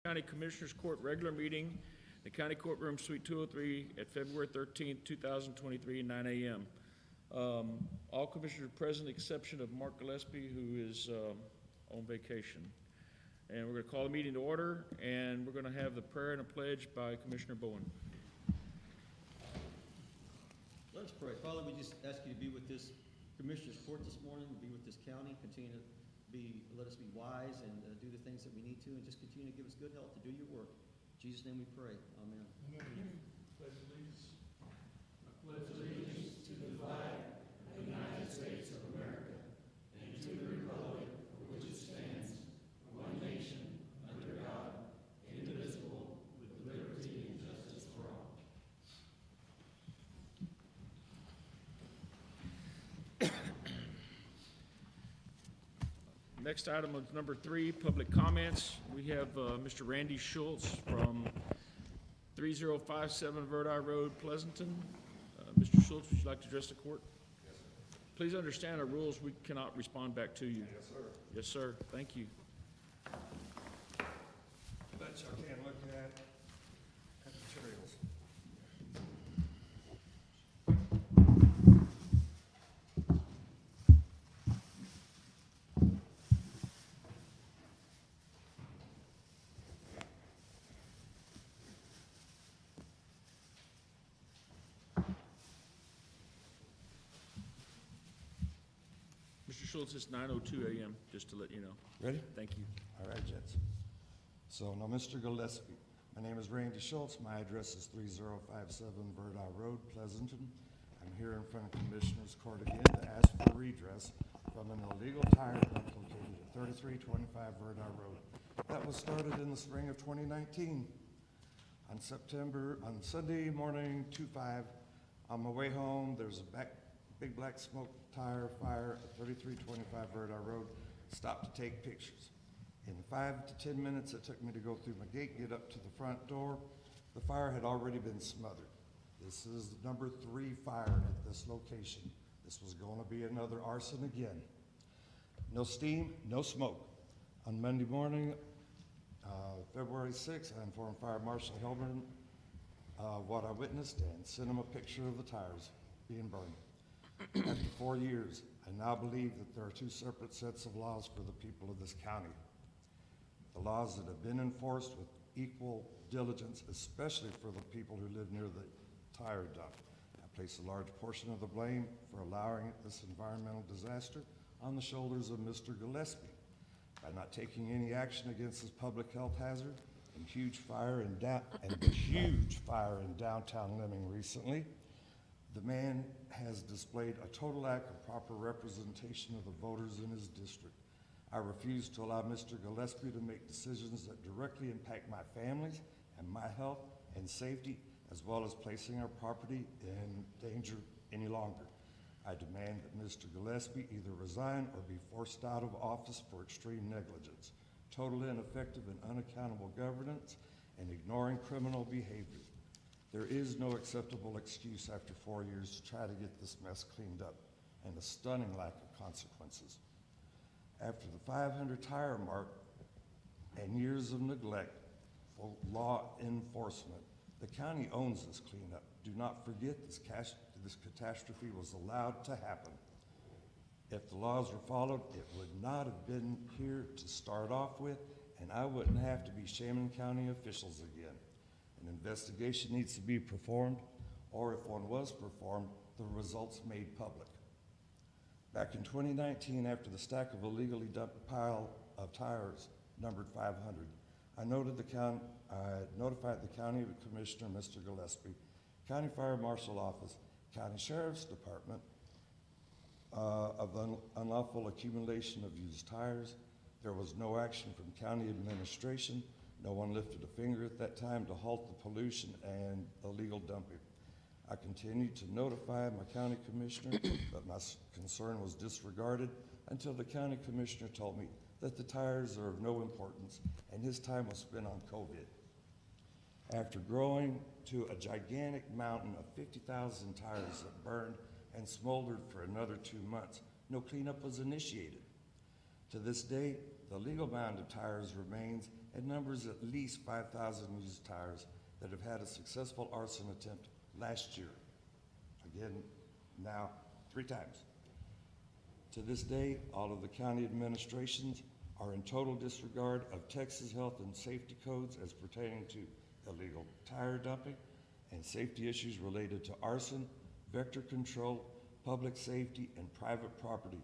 County Commissioners Court regular meeting, the County Courtroom Suite 203 at February 13th, 2023, 9 a.m. All commissioners are present, exception of Mark Gillespie, who is on vacation. And we're going to call the meeting to order, and we're going to have the prayer and a pledge by Commissioner Bowen. Let us pray. Father, we just ask you to be with this Commissioners Court this morning, be with this county, continue to let us be wise and do the things that we need to, and just continue to give us good health to do your work. In Jesus' name we pray. Amen. Amen. Pledge allegiance. I pledge allegiance to the flag of the United States of America and to the republic for which it stands, one nation, under God, indivisible, with liberty and justice for all. Next item is number 3, public comments. We have Mr. Randy Schultz from 3057 Verdi Road, Pleasanton. Mr. Schultz, would you like to address the court? Yes, sir. Please understand our rules. We cannot respond back to you. Yes, sir. Yes, sir. Thank you. Let's okay, look at materials. Mr. Schultz, it's 9:02 a.m., just to let you know. Ready? Thank you. All right, gents. So now, Mr. Gillespie, my name is Randy Schultz. My address is 3057 Verdi Road, Pleasanton. I'm here in front of Commissioners Court again to ask for redress from an illegal tire dump located at 3325 Verdi Road. That was started in the spring of 2019. On Sunday morning, 2/5, on my way home, there's a big black smoke tire fire at 3325 Verdi Road. Stopped to take pictures. In the 5 to 10 minutes it took me to go through my gate, get up to the front door, the fire had already been smothered. This is number 3 fire at this location. This was going to be another arson again. No steam, no smoke. On Monday morning, February 6th, I informed Fire Marshal Helman what I witnessed and sent him a picture of the tires being burned. After 4 years, I now believe that there are 2 separate sets of laws for the people of this county. The laws that have been enforced with equal diligence, especially for the people who live near the tire dump. I place a large portion of the blame for allowing this environmental disaster on the shoulders of Mr. Gillespie. By not taking any action against this public health hazard and huge fire in downtown Lemming recently, the man has displayed a total lack of proper representation of the voters in his district. I refuse to allow Mr. Gillespie to make decisions that directly impact my families and my health and safety, as well as placing our property in danger any longer. I demand that Mr. Gillespie either resign or be forced out of office for extreme negligence, total ineffective and unaccountable governance, and ignoring criminal behavior. There is no acceptable excuse after 4 years to try to get this mess cleaned up, and a stunning lack of consequences. After the 500 tire mark and years of neglect for law enforcement, the county owns this cleanup. Do not forget this catastrophe was allowed to happen. If the laws were followed, it would not have been here to start off with, and I wouldn't have to be shaming county officials again. An investigation needs to be performed, or if one was performed, the results made public. Back in 2019, after the stack of illegally dumped pile of tires numbered 500, I notified the County Commissioner, Mr. Gillespie, County Fire Marshal Office, County Sheriff's Department of unlawful accumulation of used tires. There was no action from county administration. No one lifted a finger at that time to halt the pollution and illegal dumping. I continued to notify my county commissioner, but my concern was disregarded until the county commissioner told me that the tires are of no importance and his time was spent on COVID. After growing to a gigantic mountain of 50,000 tires that burned and smoldered for another 2 months, no cleanup was initiated. To this day, the legal amount of tires remains and numbers at least 5,000 used tires that have had a successful arson attempt last year. Again, now 3 times. To this day, all of the county administrations are in total disregard of Texas health and safety codes as pertaining to illegal tire dumping and safety issues related to arson, vector control, public safety, and private property.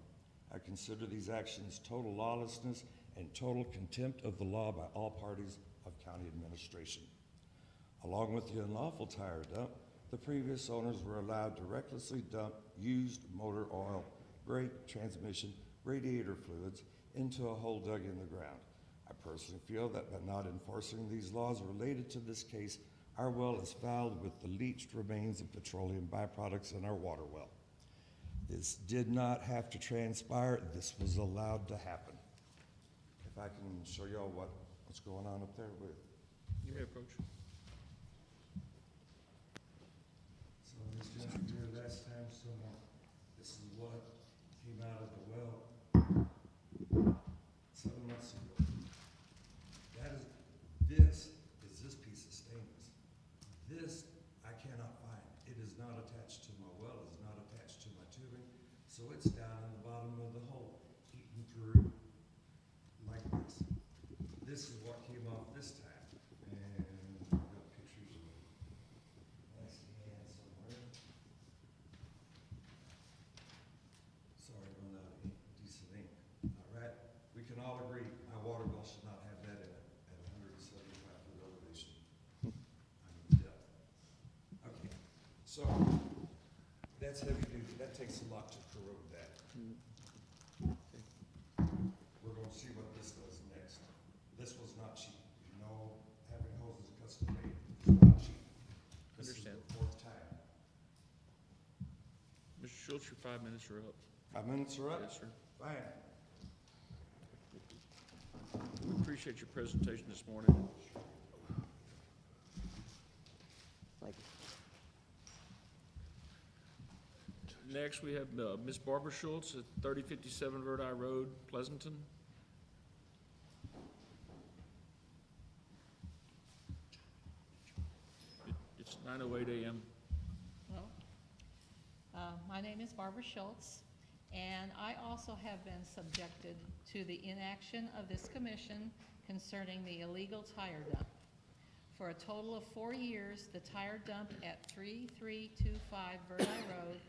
I consider these actions total lawlessness and total contempt of the law by all parties of county administration. Along with the unlawful tire dump, the previous owners were allowed to recklessly dump used motor oil, brake, transmission, radiator fluids into a hole dug in the ground. I personally feel that by not enforcing these laws related to this case, our well is fouled with the leached remains of petroleum byproducts in our water well. This did not have to transpire. This was allowed to happen. If I can show y'all what's going on up there with. You may approach. So this gentleman here last time, this is what came out of the well 7 months ago. This is this piece of stainless. This I cannot find. It is not attached to my well, it is not attached to my tubing, so it's down in the bottom of the hole, eating through like this. This is what came off this time, and I've got pictures of it. Nice hand somewhere. Sorry, I run out of ink, decent ink. All right, we can all agree my water well should not have that in it at 175-foot elevation. I mean depth. Okay, so that's heavy duty. That takes a lot to corrode that. We're going to see what this does next. This was not cheap. You know, having hoses custom made is not cheap. This is Understand. the 4th time. Mr. Schultz, your 5 minutes are up. 5 minutes are up? Yes, sir. Fine. We appreciate your presentation this morning. Next, we have Ms. Barbara Schultz at 3057 Rhode Eye Road, Pleasanton. It's 9:08 a.m. Hello. My name is Barbara Schultz, and I also have been subjected to the inaction of this commission concerning the illegal tire dump. For a total of 4 years, the tire dump at 3325 Verde Road,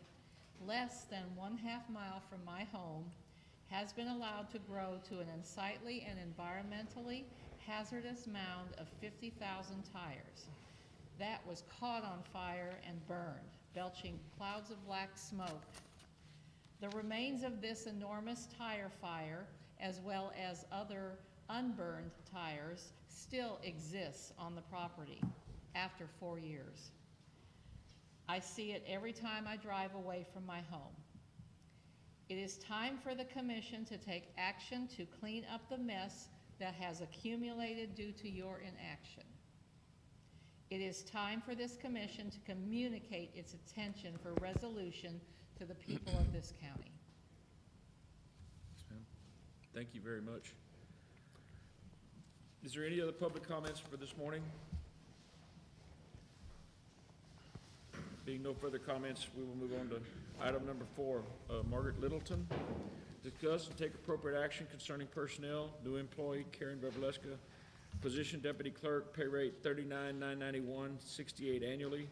less than 1/2 mile from my home, has been allowed to grow to an unsightly and environmentally hazardous mound of 50,000 tires. That was caught on fire and burned, belching clouds of black smoke. The remains of this enormous tire fire, as well as other unburned tires, still exists on the property after 4 years. I see it every time I drive away from my home. It is time for the commission to take action to clean up the mess that has accumulated due to your inaction. It is time for this commission to communicate its intention for resolution to the people of this county. Yes, ma'am. Thank you very much. Is there any other public comments for this morning? Being no further comments, we will move on to item number 4. Margaret Littleton, discuss and take appropriate action concerning personnel, new employee Karen Reveleska, position deputy clerk, pay rate $39,991.68 annually.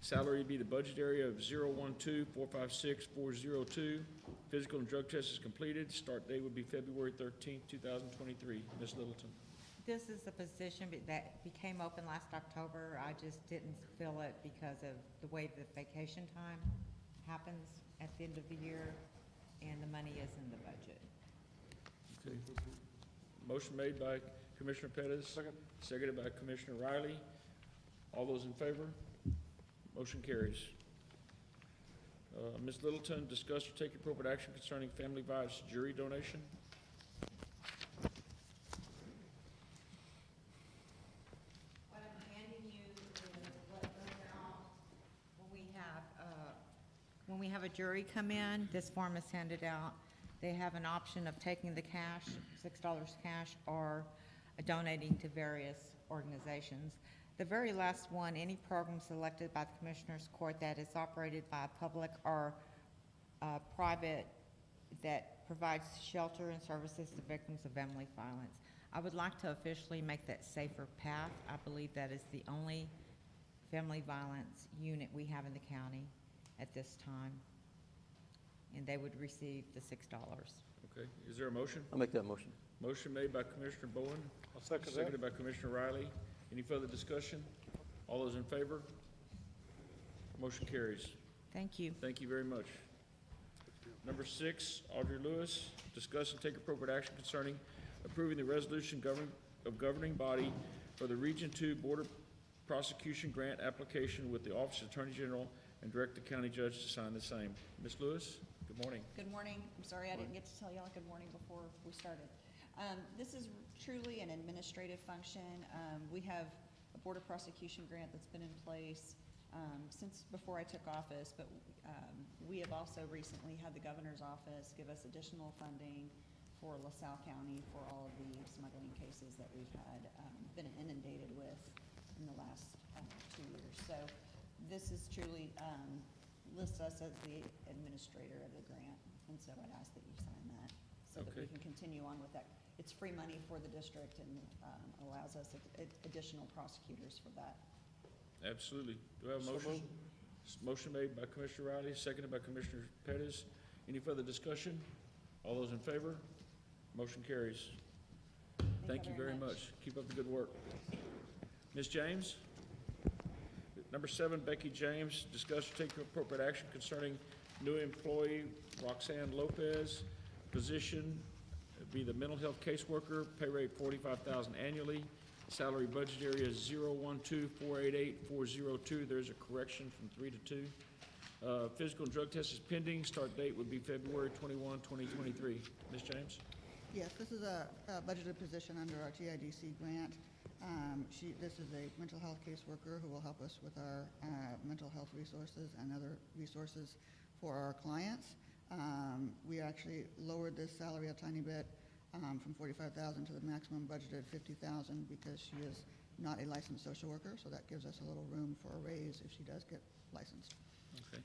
Salary be the budget area of 012-456-402. Physical and drug test is completed. Start date would be February 13th, 2023. Ms. Littleton. This is a position that became open last October. I just didn't fill it because of the way the vacation time happens at the end of the year, and the money is in the budget. Okay. Motion made by Commissioner Pettis. Second. Seconded by Commissioner Riley. All those in favor? Motion carries. Ms. Littleton, discuss or take appropriate action concerning family violence jury donation. What I'm handing you is what goes out when we have a jury come in. This form is handed out. They have an option of taking the cash, $6 cash, or donating to various organizations. The very last one, any program selected by the Commissioners Court that is operated by a public or private that provides shelter and services to victims of family violence. I would like to officially make that Safer Path. I believe that is the only family violence unit we have in the county at this time, and they would receive the $6. Okay, is there a motion? I'll make that motion. Motion made by Commissioner Bowen. I'll second that. Seconded by Commissioner Riley. Any further discussion? All those in favor? Motion carries. Thank you. Thank you very much. Number 6, Audrey Lewis, discuss and take appropriate action concerning approving the resolution governing body for the Region 2 Border Prosecution Grant application with the Office of Attorney General and direct the county judge to sign the same. Ms. Lewis, good morning. Good morning. I'm sorry I didn't get to tell y'all good morning before we started. This is truly an administrative function. We have a border prosecution grant that's been in place since before I took office, but we have also recently had the governor's office give us additional funding for LaSalle County for all of the smuggling cases that we've had been inundated with in the last 2 years. So this is truly lists us as the administrator of the grant, and so I'd ask that you sign that so that we Okay. can continue on with that. It's free money for the district and allows us additional prosecutors for that. Absolutely. Do I have a So motion? moved. Motion made by Commissioner Riley, seconded by Commissioner Pettis. Any further discussion? All those in favor? Motion carries. Thank you very much. Keep up the good work. Ms. James? Number 7, Becky James, discuss or take appropriate action concerning new employee Roxanne Lopez, position be the mental health caseworker, pay rate $45,000 annually, salary budget area 012488402. There's a correction from 3 to 2. Physical and drug test is pending. Start date would be February 21, 2023. Ms. James? Yes, this is a budgeted position under our TIDC grant. This is a mental health caseworker who will help us with our mental health resources and other resources for our clients. We actually lowered this salary a tiny bit from $45,000 to the maximum budgeted $50,000 because she is not a licensed social worker, so that gives us a little room for a raise if she does get licensed. Okay.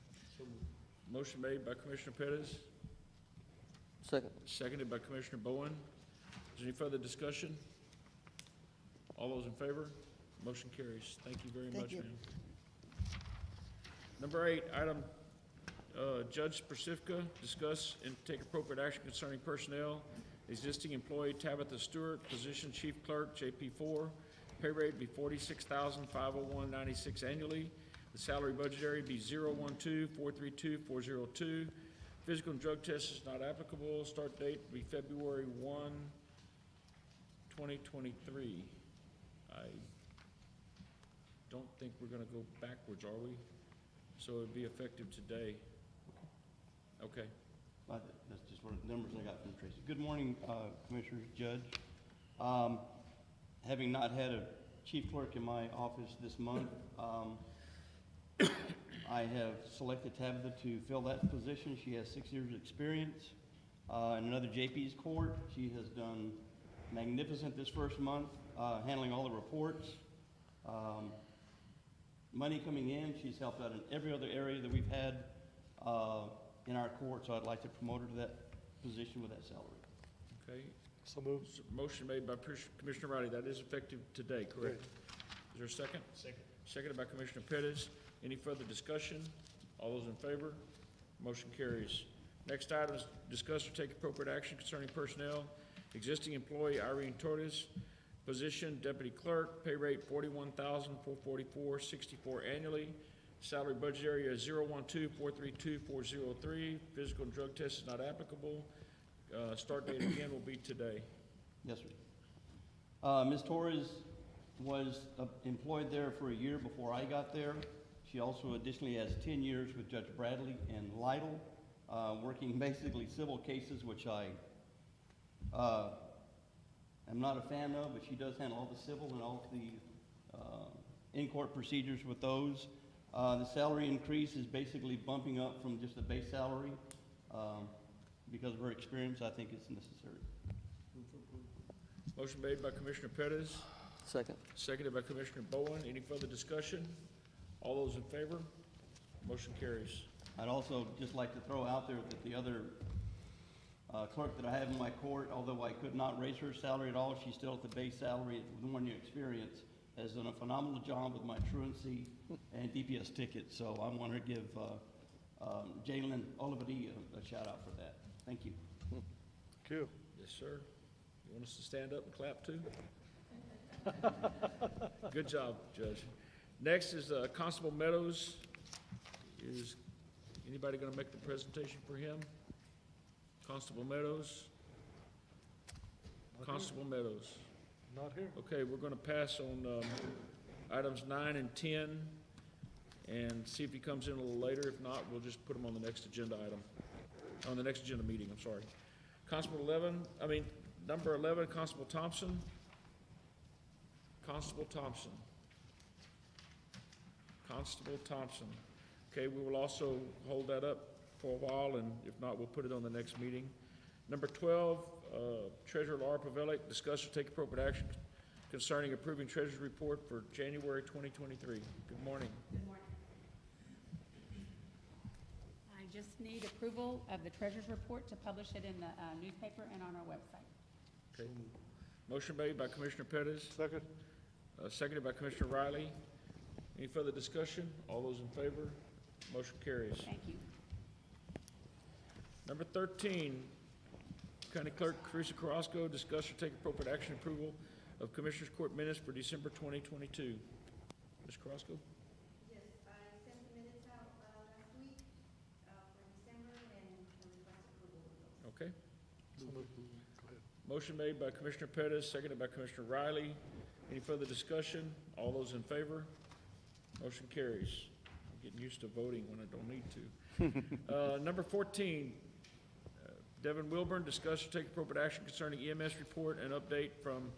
Motion made by Commissioner Pettis, Second. seconded by Commissioner Bowen. Is there any further discussion? All those in favor? Motion carries. Thank you very Thank much, you. ma'am. Number 8, item, Judge Pacifica, discuss and take appropriate action concerning personnel. Existing employee Tabitha Stewart, position chief clerk, JP4, pay rate be $46,501.96 annually. The salary budget area be 012432402. Physical and drug test is not applicable. Start date will be February 1, 2023. I don't think we're gonna go backwards, are we? So it'd be effective today. Okay. That's just one of the numbers I got from Tracy. Good morning, Commissioners, Judge. Having not had a chief clerk in my office this month, I have selected Tabitha to fill that position. She has 6 years' experience in another JP's court. She has done magnificent this first month, handling all the reports. Money coming in, she's helped out in every other area that we've had in our court, so I'd like to promote her to that position with that salary. Okay. So moved. Motion made by Commissioner Riley. That is effective today, correct? Is there a second? Second. Seconded by Commissioner Pettis. Any further discussion? All those in favor? Motion carries. Next item is discuss or take appropriate action concerning personnel. Existing employee Irene Torres, position deputy clerk, pay rate $41,444.64 annually. Salary budget area is 012432403. Physical and drug test is not applicable. Start date again will be today. Yes, sir. Ms. Torres was employed there for a year before I got there. She also additionally has 10 years with Judge Bradley and Lytle, working basically civil cases, which I am not a fan of, but she does handle all the civil and all of the in-court procedures with those. The salary increase is basically bumping up from just the base salary. because of her experience, I think it's necessary. Motion made by Commissioner Pettis, Second. seconded by Commissioner Bowen. Any further discussion? All those in favor? Motion carries. I'd also just like to throw out there that the other clerk that I have in my court, although I could not raise her salary at all, she's still at the base salary with 1 year experience, has done a phenomenal job with my truancy and DPS tickets. So I want to give Jalen Olivety a shout out for that. Thank you. Thank you. Yes, sir. You want us to stand up and clap too? Good job, Judge. Next is Constable Meadows. Is anybody going to make the presentation for him? Constable Meadows? Constable Meadows. Not here. Okay, we're going to pass on items 9 and 10 and see if he comes in a little later. If not, we'll just put him on the next agenda item, on the next agenda meeting, I'm sorry. Number 11, Constable Thompson. Constable Thompson. Constable Thompson. Okay, we will also hold that up for a while, and if not, we'll put it on the next meeting. Number 12, Treasurer Laura Pavelic, discuss or take appropriate action concerning approving Treasurer's report for January 2023. Good morning. Good morning. I just need approval of the treasurer's report to publish it in the newspaper and on our website. Okay. Motion made by Commissioner Pettis, Second. seconded by Commissioner Riley. Any further discussion? All those in favor? Motion carries. Thank you. Number 13, County Clerk Teresa Carrasco, discuss or take appropriate action approval of Commissioners Court minutes for December 2022. Ms. Carrasco? Yes, I sent the minutes out last week for December and request approval of those. Okay. Go ahead. Motion made by Commissioner Pettis, seconded by Commissioner Riley. Any further discussion? All those in favor? Motion carries. I'm getting used to voting when I don't need to. Number 14, Devin Wilburn, discuss or take appropriate action concerning EMS report and update from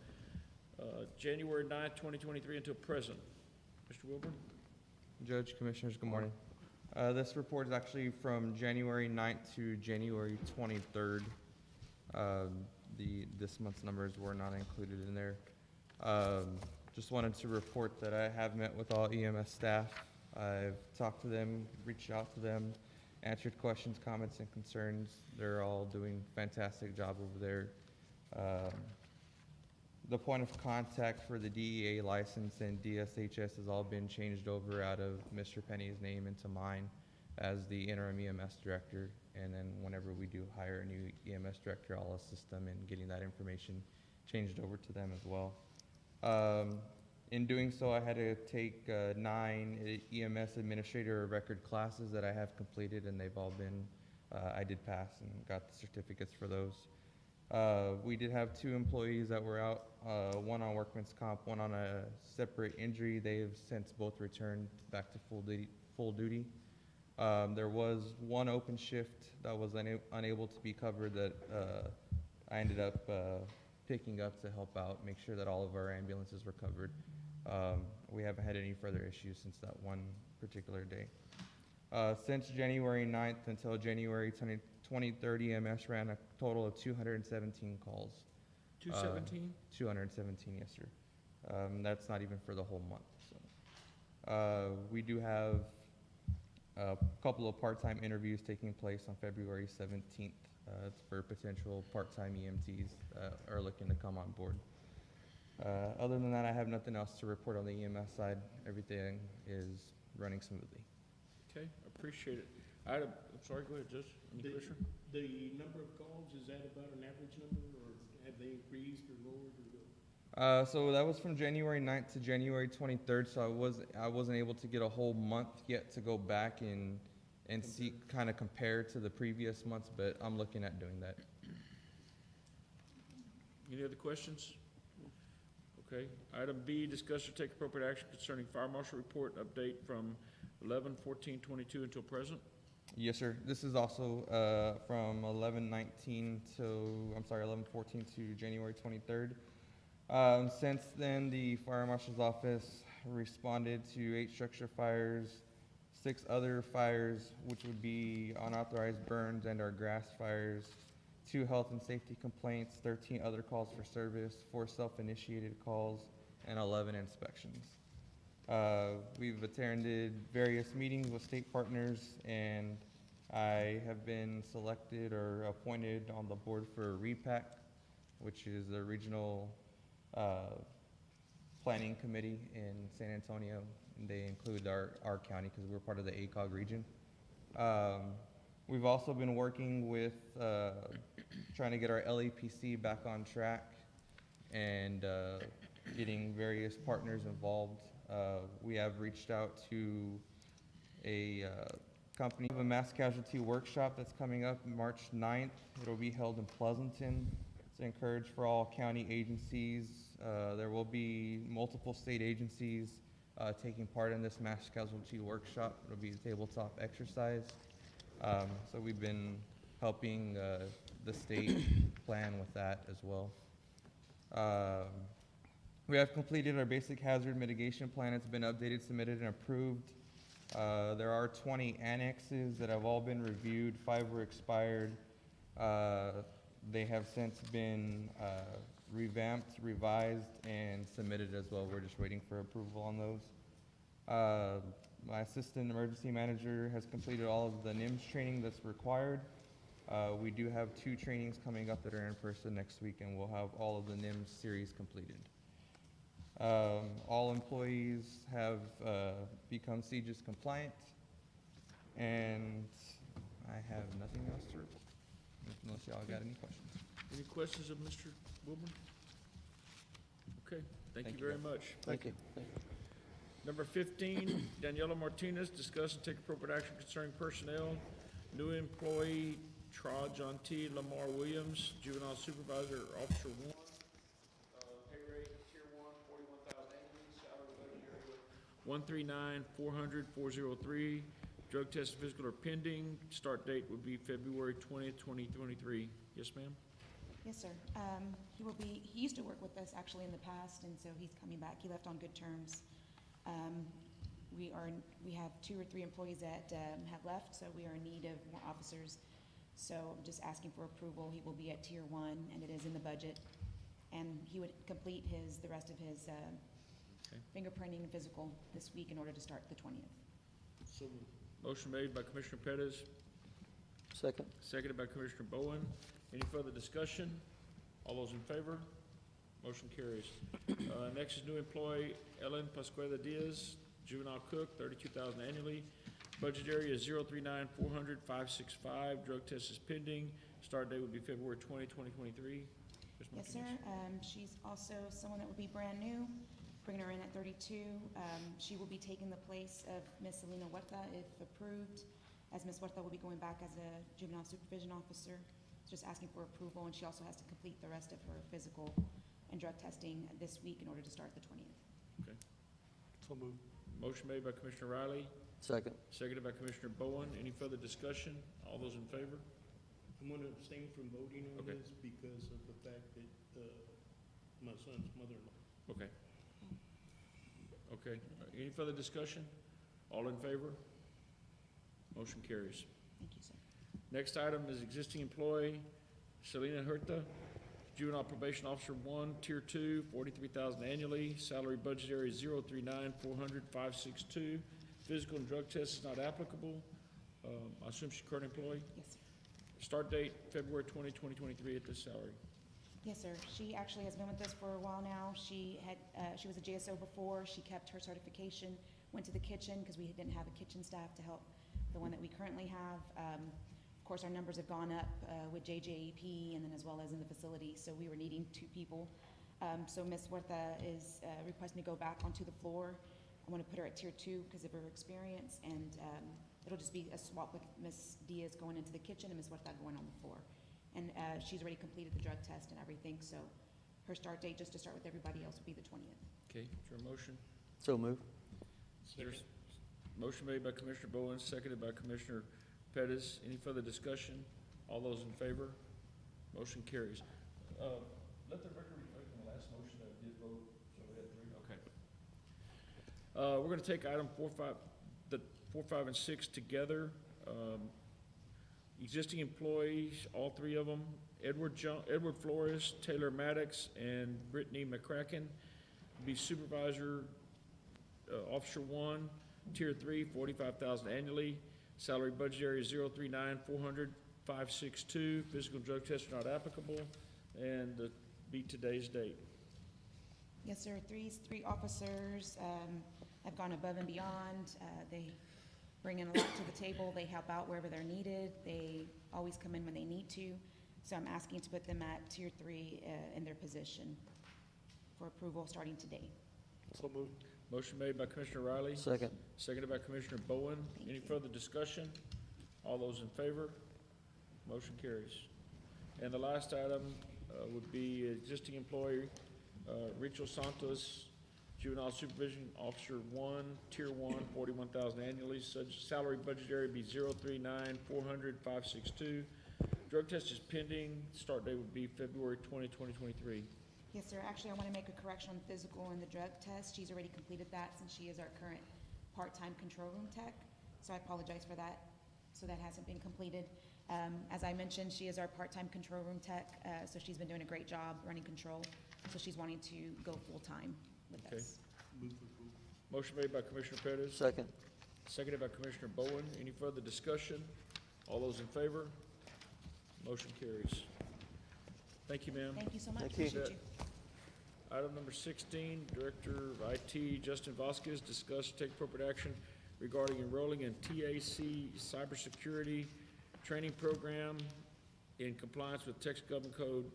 January 9th, 2023 until present. Mr. Wilburn? Judge, Commissioners, good morning. This report is actually from January 9th to January 23rd. This month's numbers were not included in there. Just wanted to report that I have met with all EMS staff. I've talked to them, reached out to them, answered questions, comments, and concerns. They're all doing a fantastic job over there. The point of contact for the DEA license and DSHS has all been changed over out of Mr. Penny's name into mine as the interim EMS director. And then whenever we do hire a new EMS director, I'll assist them in getting that information changed over to them as well. In doing so, I had to take 9 EMS administrator record classes that I have completed, and they've all been, I did pass and got the certificates for those. We did have 2 employees that were out, one on workman's comp, one on a separate injury. They've since both returned back to full duty. There was 1 open shift that was unable to be covered that I ended up picking up to help out, make sure that all of our ambulances were covered. We haven't had any further issues since that one particular day. Since January 9th until January 23rd, EMS ran a total of 217 calls. 217? 217, yes, sir. That's not even for the whole month. So, we do have a couple of part-time interviews taking place on February 17th. It's for potential part-time EMTs that are looking to come on board. Other than that, I have nothing else to report on the EMS side. Everything is running smoothly. Okay, appreciate it. I'm sorry, go ahead, Judge. Commissioner? The number of calls, is that about an average number, or have they increased or lowered or? So that was from January 9th to January 23rd, so I wasn't able to get a whole month yet to go back and see, kind of compare to the previous months, but I'm looking at doing that. Any other questions? Okay. Item B, discuss or take appropriate action concerning fire marshal report update from 11/14/22 until present. Yes, sir. This is also from 11/14 to January 23rd. Since then, the fire marshal's office responded to 8 structure fires, 6 other fires, which would be unauthorized burns and our grass fires, 2 health and safety complaints, 13 other calls for service, 4 self-initiated calls, and 11 inspections. We've attended various meetings with state partners, and I have been selected or appointed on the board for REPAC, which is the regional planning committee in San Antonio. And they include our county because we're part of the ACOG region. We've also been working with trying to get our LAPC back on track and getting various partners involved. We have reached out to a company of a mass casualty workshop that's coming up March 9th. It'll be held in Pleasanton. It's encouraged for all county agencies. There will be multiple state agencies taking part in this mass casualty workshop. It'll be a tabletop exercise. So we've been helping the state plan with that as well. We have completed our basic hazard mitigation plan. It's been updated, submitted, and approved. There are 20 annexes that have all been reviewed. 5 were expired. They have since been revamped, revised, and submitted as well. We're just waiting for approval on those. My assistant emergency manager has completed all of the NIMS training that's required. We do have 2 trainings coming up that are in person next week, and we'll have all of the NIMS series completed. All employees have become CGIS compliant, and I have nothing else to report, unless y'all got any questions. Any questions of Mr. Woodman? Okay, thank you Thank you, very guys. much. Thank you. Number 15, Daniela Martinez, discuss and take appropriate action concerning personnel. New employee, John T. Lamar Williams, juvenile supervisor, officer 1. Pay rate, tier 1, 41,000 annually, salary budget area 139,400,403. Drug test and physical are pending. Start date would be February 20th, 2023. Yes, ma'am? Yes, sir. He used to work with us actually in the past, and so he's coming back. He left on good terms. We have 2 or 3 employees that have left, so we are in need of more officers. So I'm just asking for approval. He will be at tier 1, and it is in the budget. And he would complete the rest of his fingerprinting and physical this week in order to start the 20th. So motion made by Commissioner Pettis, Second. seconded by Commissioner Bowen. Any further discussion? All those in favor? Motion carries. Next is new employee Ellen Pascueda Diaz, juvenile cook, 32,000 annually. Budget area is 039,400,565. Drug test is pending. Start date would be February 20, 2023. Yes, sir. She's also someone that would be brand new, bringing her in at 32. She will be taking the place of Miss Selena Huerta if approved, as Miss Huerta will be going back as a juvenile supervision officer. Just asking for approval, and she also has to complete the rest of her physical and drug testing this week in order to start the 20th. Okay. So moved. Motion made by Commissioner Riley, Second. seconded by Commissioner Bowen. Any further discussion? All those in favor? I'm going to abstain from voting on Okay. this because of the fact that my son's mother-in-law. Okay. Okay. Any further discussion? All in favor? Motion carries. Thank you, sir. Next item is existing employee, Selena Huerta, juvenile probation officer 1, tier 2, 43,000 annually. Salary budget area 039,400,562. Physical and drug test is not applicable. I assume she's current employee? Yes, sir. Start date February 20, 2023 at this salary. Yes, sir. She actually has been with us for a while now. She was a JSO before. She kept her certification, went to the kitchen because we didn't have a kitchen staff to help the one that we currently have. Of course, our numbers have gone up with JJEP and then as well as in the facility, so we were needing 2 people. So Ms. Huerta is requesting to go back onto the floor. I want to put her at tier 2 because of her experience, and it'll just be a swap with Ms. Diaz going into the kitchen and Ms. Huerta going on the floor. And she's already completed the drug test and everything, so her start date, just to start with everybody else, will be the 20th. Okay, is there a motion? So moved. There's motion made by Commissioner Bowen, seconded by Commissioner Pettis. Any further discussion? All those in favor? Motion carries. Let the record reflect on the last motion that I did vote, so we had 3. Okay. We're gonna take item the 4, 5, and 6 together. Existing employees, all three of them, Edward Flores, Taylor Maddox, and Brittany McCracken, be supervisor, officer 1, tier 3, 45,000 annually. Salary budget area 039-400, 562. Physical drug tests are not applicable, and be today's date. Yes, sir. Three officers have gone above and beyond. They bring in a lot to the table. They help out wherever they're needed. They always come in when they need to. So I'm asking to put them at tier 3 in their position for approval starting today. So moved. Motion made by Commissioner Riley. Second. Seconded by Commissioner Bowen. Any further discussion? All those in favor? Motion carries. And the last item would be existing employee, Rachel Santos, Juvenile Supervision Officer 1, Tier 1, 41,000 annually. Such salary budget area be 039-400, 562. Drug test is pending. Start date would be February 20, 2023. Yes, sir. Actually, I want to make a correction on the physical and the drug test. She's already completed that since she is our current part-time control room tech. So I apologize for that. So that hasn't been completed. As I mentioned, she is our part-time control room tech, so she's been doing a great job running control. So she's wanting to go full-time with us. Move for approval. Motion made by Commissioner Pettis. Second. Seconded by Commissioner Bowen. Any further discussion? All those in favor? Motion carries. Thank you, ma'am. Thank you so much. Thank you. Appreciate you. Item number 16, Director of IT, Justin Vasquez, discuss take appropriate action regarding enrolling in TAC cybersecurity training program in compliance with Texas Government Code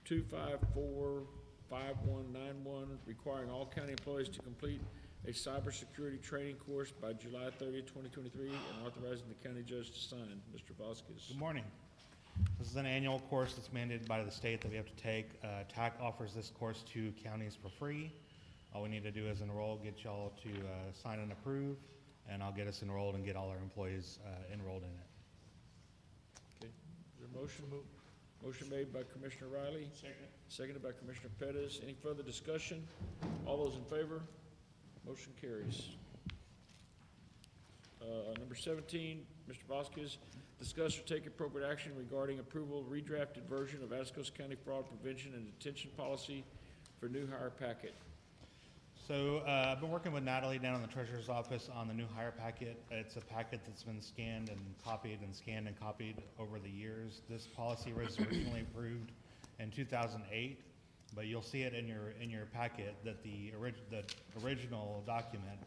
2545191, requiring all county employees to complete a cybersecurity training course by July 30th, 2023, and authorizing the county judge to sign. Mr. Vasquez. Good morning. This is an annual course that's mandated by the state that we have to take. TAC offers this course to counties for free. All we need to do is enroll, get y'all to sign and approve, and I'll get us enrolled and get all our employees enrolled in it. Okay. Is there a motion? Motion made by Commissioner Riley. Second. Seconded by Commissioner Pettis. Any further discussion? All those in favor? Motion carries. Number 17, Mr. Vasquez, discuss or take appropriate action regarding approval of redrafted version of Atascosa County Fraud Prevention and Detention Policy for new hire packet. So I've been working with Natalie down in the treasurer's office on the new hire packet. It's a packet that's been scanned and copied and scanned and copied over the years. This policy was originally approved in 2008, but you'll see it in your packet that the original document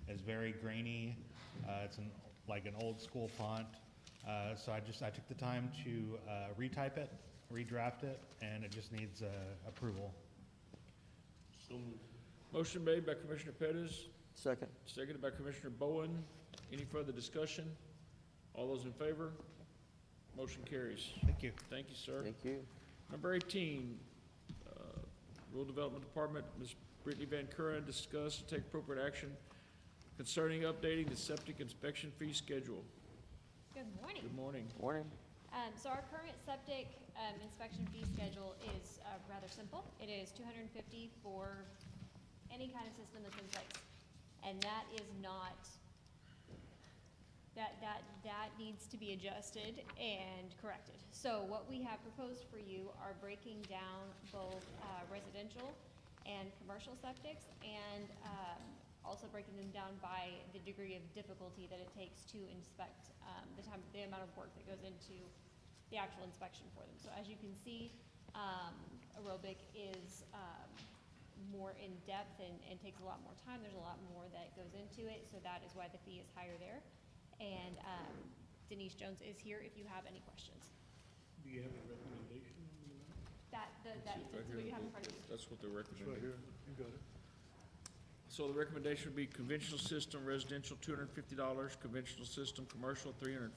is very grainy. It's like an old school font. So I took the time to retype it, redraft it, and it just needs approval. So moved. Motion made by Commissioner Pettis, Second. seconded by Commissioner Bowen. Any further discussion? All those in favor? Motion carries. Thank you. Thank you, sir. Thank you. Number 18, Rural Development Department, Ms. Brittany Van Kuren, discuss and take appropriate action concerning updating the septic inspection fee schedule. Good morning. Good morning. Morning. So our current septic inspection fee schedule is rather simple. It is $250 for any kind of system that's in place. And that is not, that needs to be adjusted and corrected. So what we have proposed for you are breaking down both residential and commercial septics, and also breaking them down by the degree of difficulty that it takes to inspect, the amount of work that goes into the actual inspection for them. So as you can see, aerobic is more in depth and takes a lot more time. There's a lot more that goes into it, so that is why the fee is higher there. And Denise Jones is here if you have any questions. Do you have a recommendation on the amount? Right That's what here. you have in front of you. That's what they're It's right recommending. here. You got it. So the recommendation would be conventional system residential $250, conventional system commercial $350,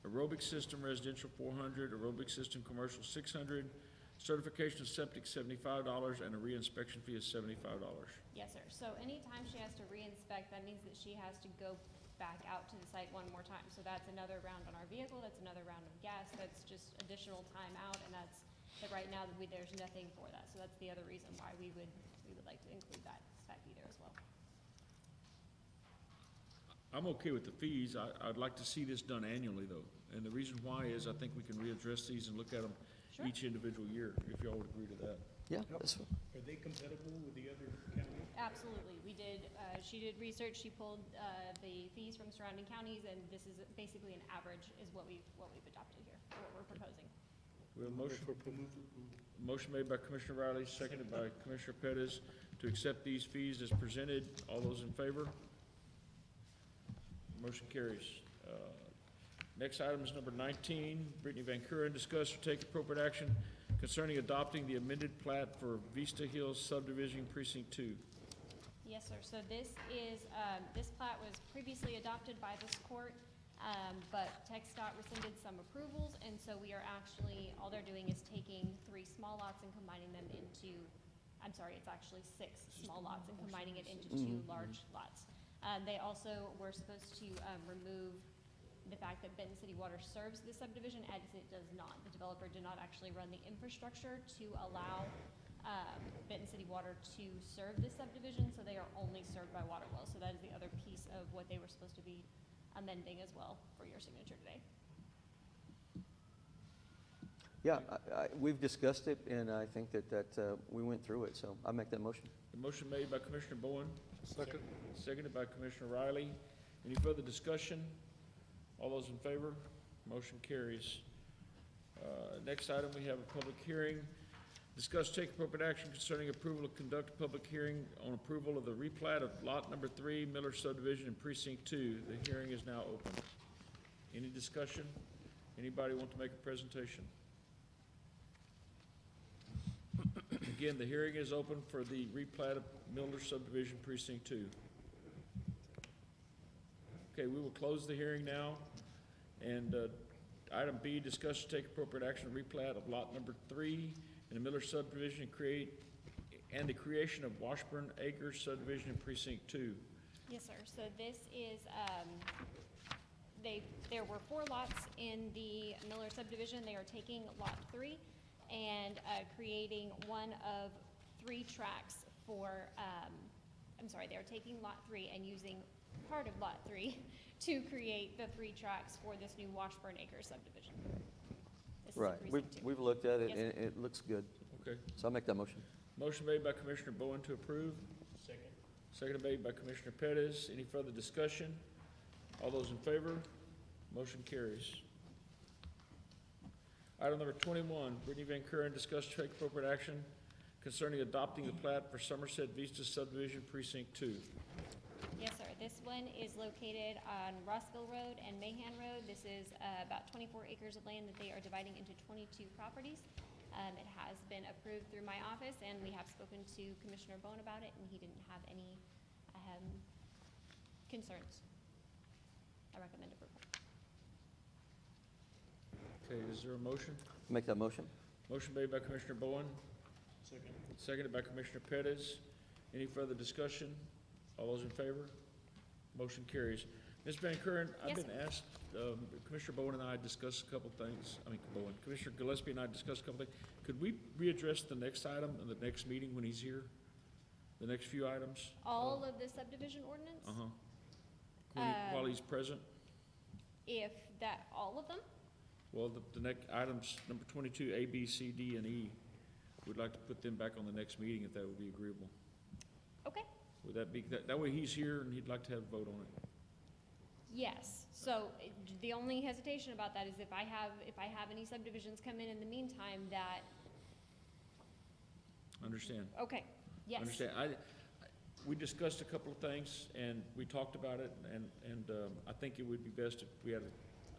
aerobic system residential $400, aerobic system commercial $600, certification of septic $75, and a re-inspection fee is $75. Yes, sir. So anytime she has to re-inspect, that means that she has to go back out to the site one more time. So that's another round on our vehicle, that's another round of gas, that's just additional time out, and that right now, there's nothing for that. So that's the other reason why we would like to include that fee there as well. I'm okay with the fees. I'd like to see this done annually, though. And the reason why is I think we can readdress these and look at them Sure. each individual year, if y'all would agree to that. Yeah, that's fine. Are they compatible with the other counties? Absolutely. We did, she did research, she pulled the fees from surrounding counties, and this is basically an average is what we've adopted here, or what we're proposing. We have a motion? Motion made by Commissioner Riley, seconded by Commissioner Pettis to accept these fees as presented. All those in favor? Motion carries. Next item is number 19. Brittany Van Kuren, discuss or take appropriate action concerning adopting the amended plat for Vista Hills subdivision precinct 2. Yes, sir. So this is, this plat was previously adopted by this court, but TxDOT rescinded some approvals, and so we are actually, all they're doing is taking 3 small lots and combining them into, I'm sorry, it's actually 6 small lots and combining it into 2 large lots. They also were supposed to remove the fact that Benton City Water serves the subdivision, as it does not. The developer did not actually run the infrastructure to allow Benton City Water to serve this subdivision, so they are only served by water wells. So that is the other piece of what they were supposed to be amending as well for your signature today. Yeah, we've discussed it, and I think that we went through it, so I make that motion. The motion made by Commissioner Bowen. Second. Seconded by Commissioner Riley. Any further discussion? All those in favor? Motion carries. Next item, we have a public hearing. Discuss take appropriate action concerning approval to conduct a public hearing on approval of the replat of lot number 3, Miller subdivision in precinct 2. The hearing is now open. Any discussion? Anybody want to make a presentation? Again, the hearing is open for the replat of Miller subdivision precinct 2. Okay, we will close the hearing now. And item B, discuss to take appropriate action to replat of lot number 3 in the Miller subdivision and the creation of Washburn Acres subdivision in precinct 2. Yes, sir. So this is, there were 4 lots in the Miller subdivision. They are taking lot 3 and creating one of 3 tracks for, I'm sorry, they're taking lot 3 and using part of lot 3 to create the 3 tracks for this new Washburn Acres subdivision. This is in Right, precinct 2. we've looked at it, Yes, and sir. it looks good. Okay. So I'll make that motion. Motion made by Commissioner Bowen to approve. Second. Seconded made by Commissioner Pettis. Any further discussion? All those in favor? Motion carries. Item number 21, Brittany Van Kuren, discuss take appropriate action concerning adopting the plat for Somerset Vista subdivision precinct 2. Yes, sir. This one is located on Rossville Road and Mahan Road. This is about 24 acres of land that they are dividing into 22 properties. It has been approved through my office, and we have spoken to Commissioner Bone about it, and he didn't have any concerns. I recommend approval. Okay, is there a motion? Make that motion. Motion made by Commissioner Bowen, Second. seconded by Commissioner Pettis. Any further discussion? All those in favor? Motion carries. Ms. Van Kuren, I've Yes, been asked, Commissioner Bowen and I discussed a couple things, Commissioner Gillespie and I discussed a couple things. Could we readdress the next item in the next meeting when he's here? The next few items? All of the subdivision ordinance? While he's present? If that, all of them? Well, the next items, number 22, A, B, C, D, and E, we'd like to put them back on the next meeting if that would be agreeable. Okay. Would that be, that way he's here and he'd like to have a vote on it. Yes, so the only hesitation about that is if I have any subdivisions come in the meantime that, Understand? okay, yes. Understand. We discussed a couple of things and we talked about it and I think it would be best if we had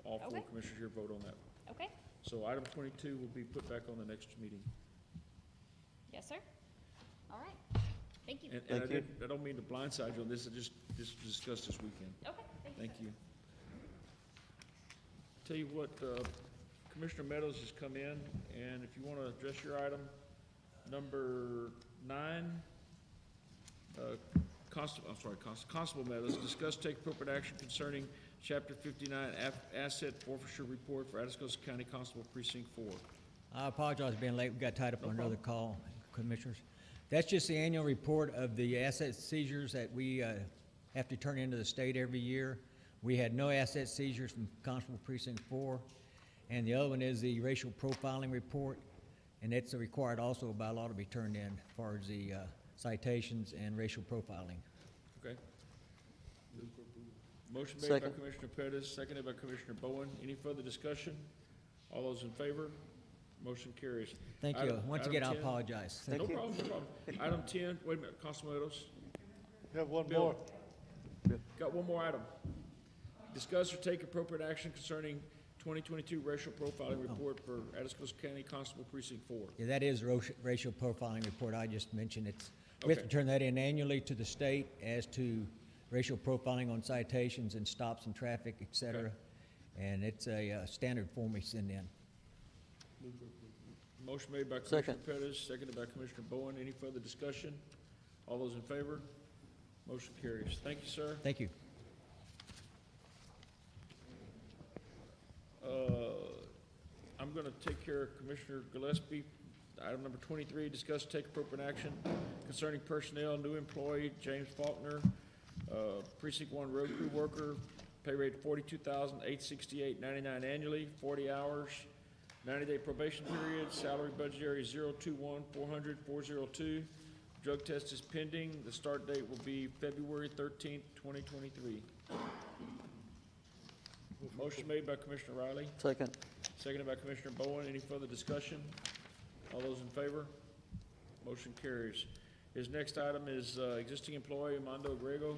all 4 Okay. commissioners here vote on that. Okay, So item 22 will be put back on the next meeting. yes, sir. All right, thank you. And Thank you. I don't mean to blindside you on this, this was discussed this weekend. Okay, Thank sir. you. Tell you what, Commissioner Meadows has come in, and if you want to address your item, number 9, Constable Meadows, discuss take appropriate action concerning Chapter 59 asset forfeiture report for Atascosa County Constable Precinct 4. I apologize for being late. We got tied up on another call, Commissioners. That's just the annual report of the asset seizures that we have to turn into the state every year. We had no asset seizures from Constable Precinct 4. And the other one is the racial profiling report, and it's required also by law to be turned in as far as the citations and racial profiling. Okay. Motion made Second. by Commissioner Pettis, seconded by Commissioner Bowen. Any further discussion? All those in favor? Motion carries. Thank you. Item- Once item again, I 10. apologize. No problem, no problem. Item 10, wait a minute, Constable Meadows. You have one Bill. more. Got one more item. Discuss or take appropriate action concerning 2022 racial profiling report for Atascosa County Constable Precinct 4. Yeah, that is racial profiling report I just mentioned. We have to Okay. turn that in annually to the state as to racial profiling on citations and stops in traffic, et cetera. And it's a standard form we send in. Motion made by Commissioner Second. Pettis, seconded by Commissioner Bowen. Any further discussion? All those in favor? Motion carries. Thank you, sir. Thank you. I'm going to take care of Commissioner Gillespie. Item number 23, discuss take appropriate action concerning personnel, new employee, James Faulkner, Precinct 1 road crew worker, pay rate $42,868.99 annually, 40 hours, 90-day probation period, salary budget area 021-400-402. Drug test is pending. The start date will be February 13th, 2023. Motion made by Commissioner Riley, Second. seconded by Commissioner Bowen. Any further discussion? All those in favor? Motion carries. His next item is existing employee, Armando Grego,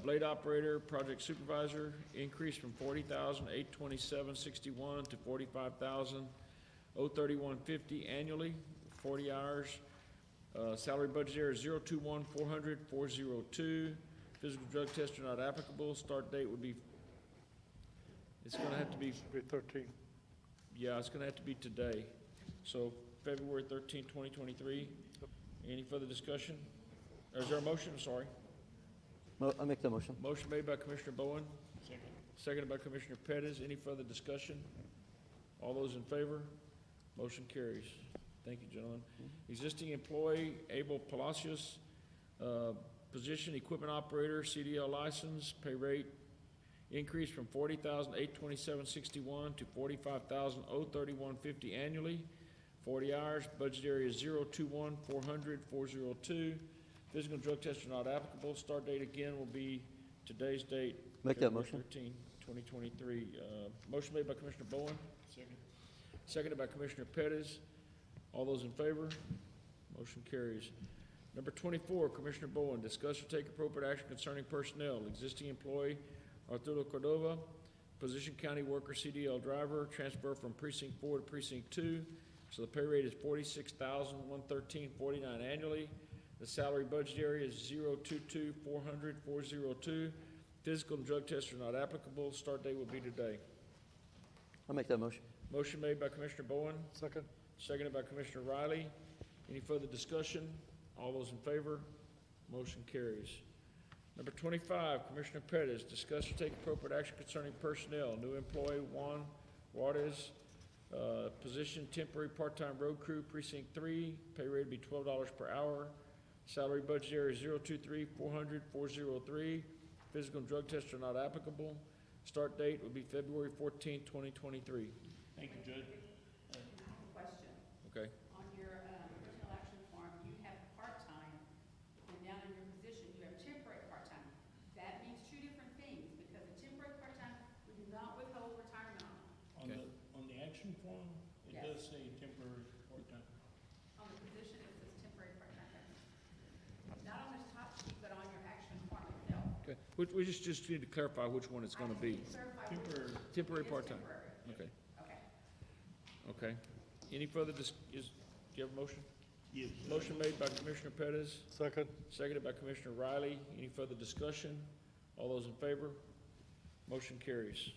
blade operator, project supervisor, increase from $40,827.61 to $45,031.50 annually, 40 hours. Salary budget area 021-400-402. Physical drug tests are not applicable. Start date would be, it's gonna have to be, Be 13. yeah, it's gonna have to be today. So February 13th, 2023. Any further discussion? Or is there a motion? Sorry. I make the motion. Motion made by Commissioner Bowen. Seconded by Commissioner Pettis. Any further discussion? All those in favor? Motion carries. Thank you, gentlemen. Existing employee, Abel Palacios, position equipment operator, CDL license, pay rate increase from $40,827.61 to $45,031.50 annually, 40 hours, budget area 021-400-402. Physical drug tests are not applicable. Start date again will be today's date. Make that February motion. 13, 2023. Motion made by Commissioner Bowen. Seconded by Commissioner Pettis. All those in favor? Motion carries. Number 24, Commissioner Bowen, discuss or take appropriate action concerning personnel. Existing employee Arturo Cordova, position county worker CDL driver, transfer from precinct 4 to precinct 2. So the pay rate is $46,113.49 annually. The salary budget area is 022-400-402. Physical and drug tests are not applicable. Start date will be today. I'll make that motion. Motion made by Commissioner Bowen, Second. seconded by Commissioner Riley. Any further discussion? All those in favor? Motion carries. Number 25, Commissioner Pettis, discuss or take appropriate action concerning personnel. New employee Juan Juarez, position temporary part-time road crew, precinct 3, pay rate would be $12 per hour. Salary budget area 023-400-403. Physical and drug tests are not applicable. Start date would be February 14th, 2023. Thank you, Judge. Question. Okay. On your personnel action form, you have part-time, and down in your position, you have temporary part-time. That means two different things, because the temporary part-time, we do not withhold retirement on. On the action form, it Yes. does say temporary part-time. On the position, it says temporary part-time. Not on this top sheet, but on your action form itself. Okay. We just need to clarify which one it's gonna be. Clarify Temporary. Temporary It is part-time. temporary. Okay. Okay. Okay. Any further do you have a motion? Yes. Motion made by Commissioner Pettis, Second. seconded by Commissioner Riley. Any further discussion? All those in favor? Motion carries.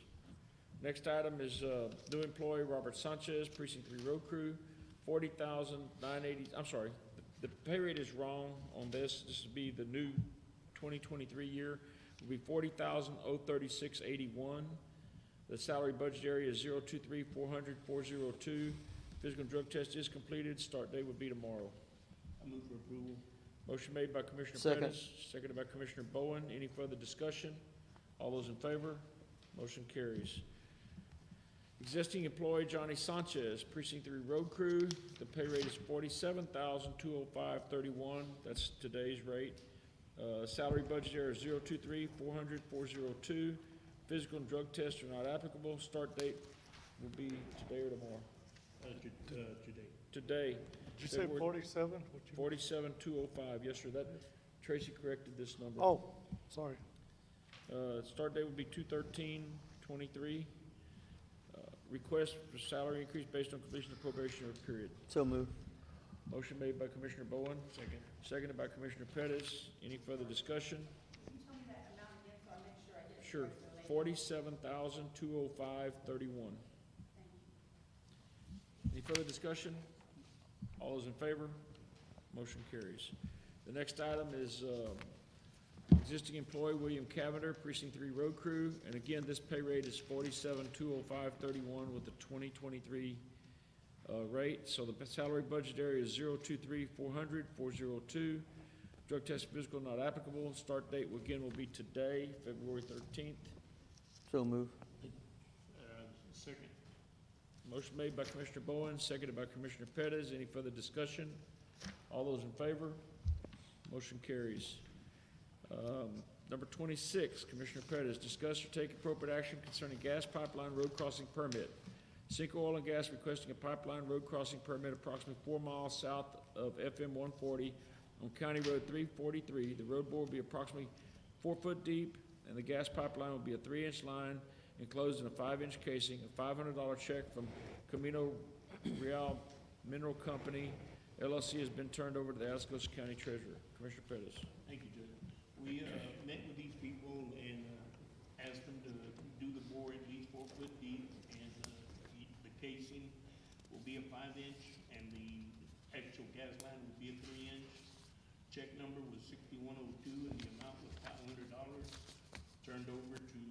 Next item is, new employee Robert Sanchez, precinct 3 road crew, $40,980, I'm sorry, the pay rate is wrong on this. This would be the new 2023 year, would be $40,036.81. The salary budget area is 023-400-402. Physical drug test is completed. Start date would be tomorrow. I move for approval. Motion made by Commissioner Second. Pettis, seconded by Commissioner Bowen. Any further discussion? All those in favor? Motion carries. Existing employee Johnny Sanchez, Precinct 3 Road Crew. The pay rate is $47,205.31. That's today's rate. Salary budget area 023-400-402. Physical and drug tests are not applicable. Start date will be today or tomorrow? Today. Today. Did you say February 47? 47,205. Yes, sir. That, Tracy corrected this number. Oh, sorry. Start date would be 2/13/23. Request for salary increase based on completion of probationary period. So move. Motion made by Commissioner Bowen. Second. Seconded by Commissioner Can Pettis. Any further discussion? you tell me that amount again so I make sure I get it Sure. correct for later? $47,205.31. Any further discussion? All those in favor? Motion carries. The next item is existing employee William Cavender, Precinct 3 Road Crew. And again, this pay rate is $47,205.31 with the 2023 rate. So the salary budget area is 023-400-402. Drug test physical not applicable. Start date again will be today, February 13th. So move. Second. Motion made by Commissioner Bowen, seconded by Commissioner Pettis. Any further discussion? All those in favor? Motion carries. Number 26, Commissioner Pettis, discuss or take appropriate action concerning gas pipeline road crossing permit. Cinco Oil and Gas requesting a pipeline road crossing permit approximately 4 miles south of FM 140 on County Road 343. The road bore will be approximately 4 foot deep, and the gas pipeline will be a 3-inch line enclosed in a 5-inch casing. A $500 check from Camino Real Mineral Company LLC has been turned over to the Atascosa County Treasurer. Commissioner Pettis. Thank you, Judge. We met with these people and asked them to do the bore at least 4 foot deep, and the casing will be a 5-inch, and the actual gas line will be a 3-inch. Check number was 6102, and the amount was $500, turned over to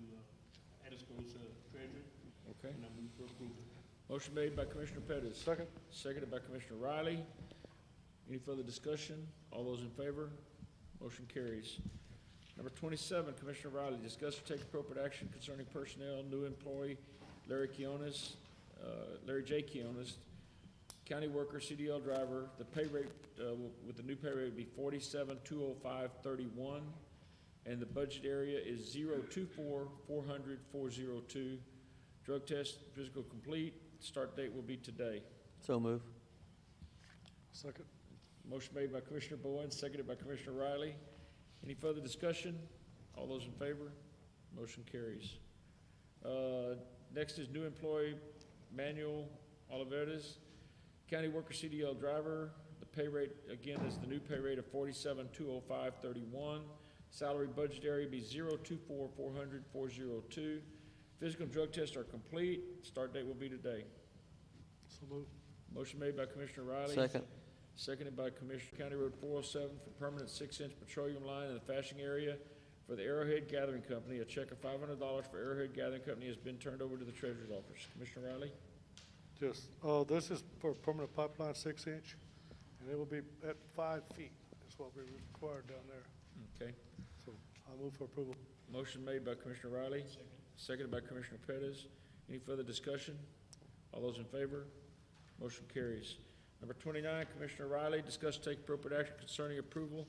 Atascosa Treasurer. Okay. And I move for approval. Motion made by Commissioner Pettis. Second. Seconded by Commissioner Riley. Any further discussion? All those in favor? Motion carries. Number 27, Commissioner Riley, discuss or take appropriate action concerning personnel, new employee Larry J. Quiones, county worker, CDL driver. The pay rate, with the new pay rate would be $47,205.31, and the budget area is 024-400-402. Drug test, physical complete. Start date will be today. So move. Second. Motion made by Commissioner Bowen, seconded by Commissioner Riley. Any further discussion? All those in favor? Motion carries. Next is new employee Manuel Oliveras, county worker CDL driver. The pay rate, again, is the new pay rate of $47,205.31. Salary budget area be 024-400-402. Physical and drug tests are complete. Start date will be today. So move. Motion made by Commissioner Riley. Second. Seconded by Commissioner County Road 407 for permanent 6-inch petroleum line in the fashing area for the Arrowhead Gathering Company. A check of $500 for Arrowhead Gathering Company has been turned over to the Treasurer's Office. Commissioner Riley? Yes, this is for permanent pipeline, 6-inch, and it will be at 5 feet, is what we require down there. Okay. So I move for approval. Motion made by Commissioner Riley. Seconded by Commissioner Pettis. Any further discussion? All those in favor? Motion carries. Number 29, Commissioner Riley, discuss take appropriate action concerning approval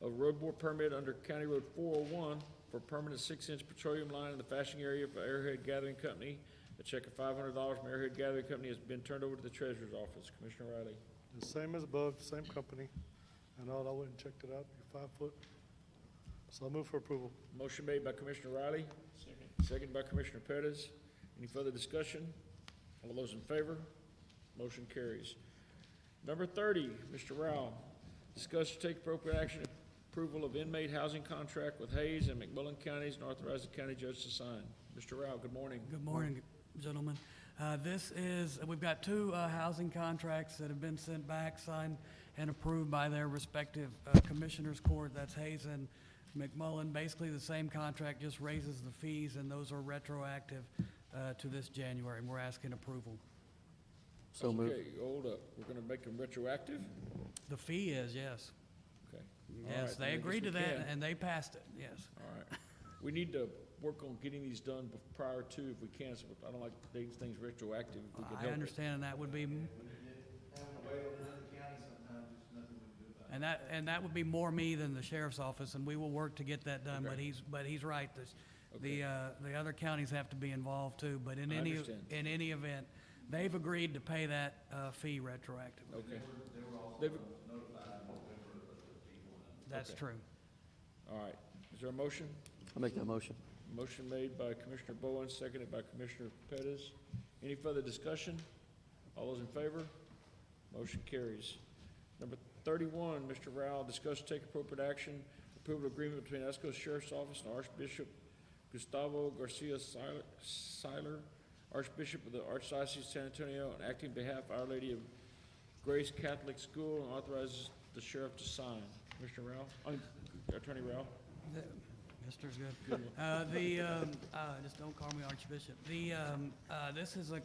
of road bore permit under County Road 401 for permanent 6-inch petroleum line in the fashing area for Arrowhead Gathering Company. A check of $500 from Arrowhead Gathering Company has been turned over to the Treasurer's Office. Commissioner Riley. The same as above, same company, and all, I went and checked it out, 5 foot. So I move for approval. Motion made by Commissioner Riley. Seconded by Commissioner Pettis. Any further discussion? All those in favor? Motion carries. Number 30, Mr. Rao, discuss or take appropriate action, approval of inmate housing contract with Hayes and McMullen counties and authorize the county judge to sign. Mr. Rao, good morning. Good morning, gentlemen. We've got 2 housing contracts that have been sent back, signed and approved by their respective commissioners' court. That's Hayes and McMullen. Basically the same contract, just raises the fees, and those are retroactive to this January, and we're asking approval. So move. Okay, hold up. We're gonna make them retroactive? The fee is, yes. Okay. Yes, right, they then I guess agreed we to that, can. and they passed it, yes. All right. We need to work on getting these done prior to, if we can, so I don't like these things retroactive, if we can help I it. understand, and that would be, Having to wait on another county sometimes, there's nothing we can do about it. and that would be more me than the sheriff's office, and we will work to get that done, Okay. but he's right. Okay. The other counties have to be involved too, but I understand. in any event, they've agreed to pay that, fee retroactively. Okay. They were also They've- notified in November to put the people in. That's Okay. true. All right. Is there a motion? I'll make that motion. Motion made by Commissioner Bowen, seconded by Commissioner Pettis. Any further discussion? All those in favor? Motion carries. Number 31, Mr. Rao, discuss take appropriate action, approval agreement between Atascosa Sheriff's Office and Archbishop Gustavo Garcia Seiler, Archbishop of the Archdiocese of San Antonio, and acting on behalf of Our Lady of Grace Catholic School, and authorizes the sheriff to sign. Commissioner Rao, Attorney Rao? Mister's good. Just don't call me Archbishop. This is a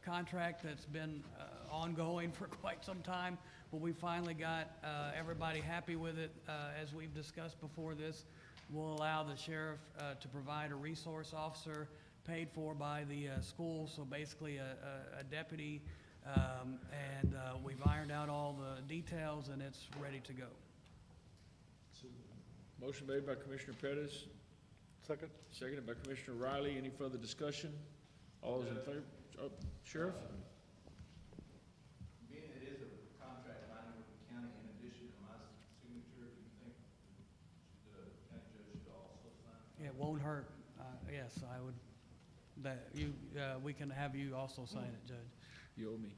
contract that's been ongoing for quite some time, but we finally got everybody happy with it. As we've discussed before, this will allow the sheriff to provide a resource officer paid for by the school, so basically a deputy, and we've ironed out all the details, and it's ready to go. Motion made by Commissioner Pettis. Second. Seconded by Commissioner Riley. Any further discussion? All those in favor? Sheriff? Being it is a contract binding with the county, in addition to my signature, do you think the county judge should also sign? It won't hurt. Yes, I would, we can have you also sign it, Judge. You owe me.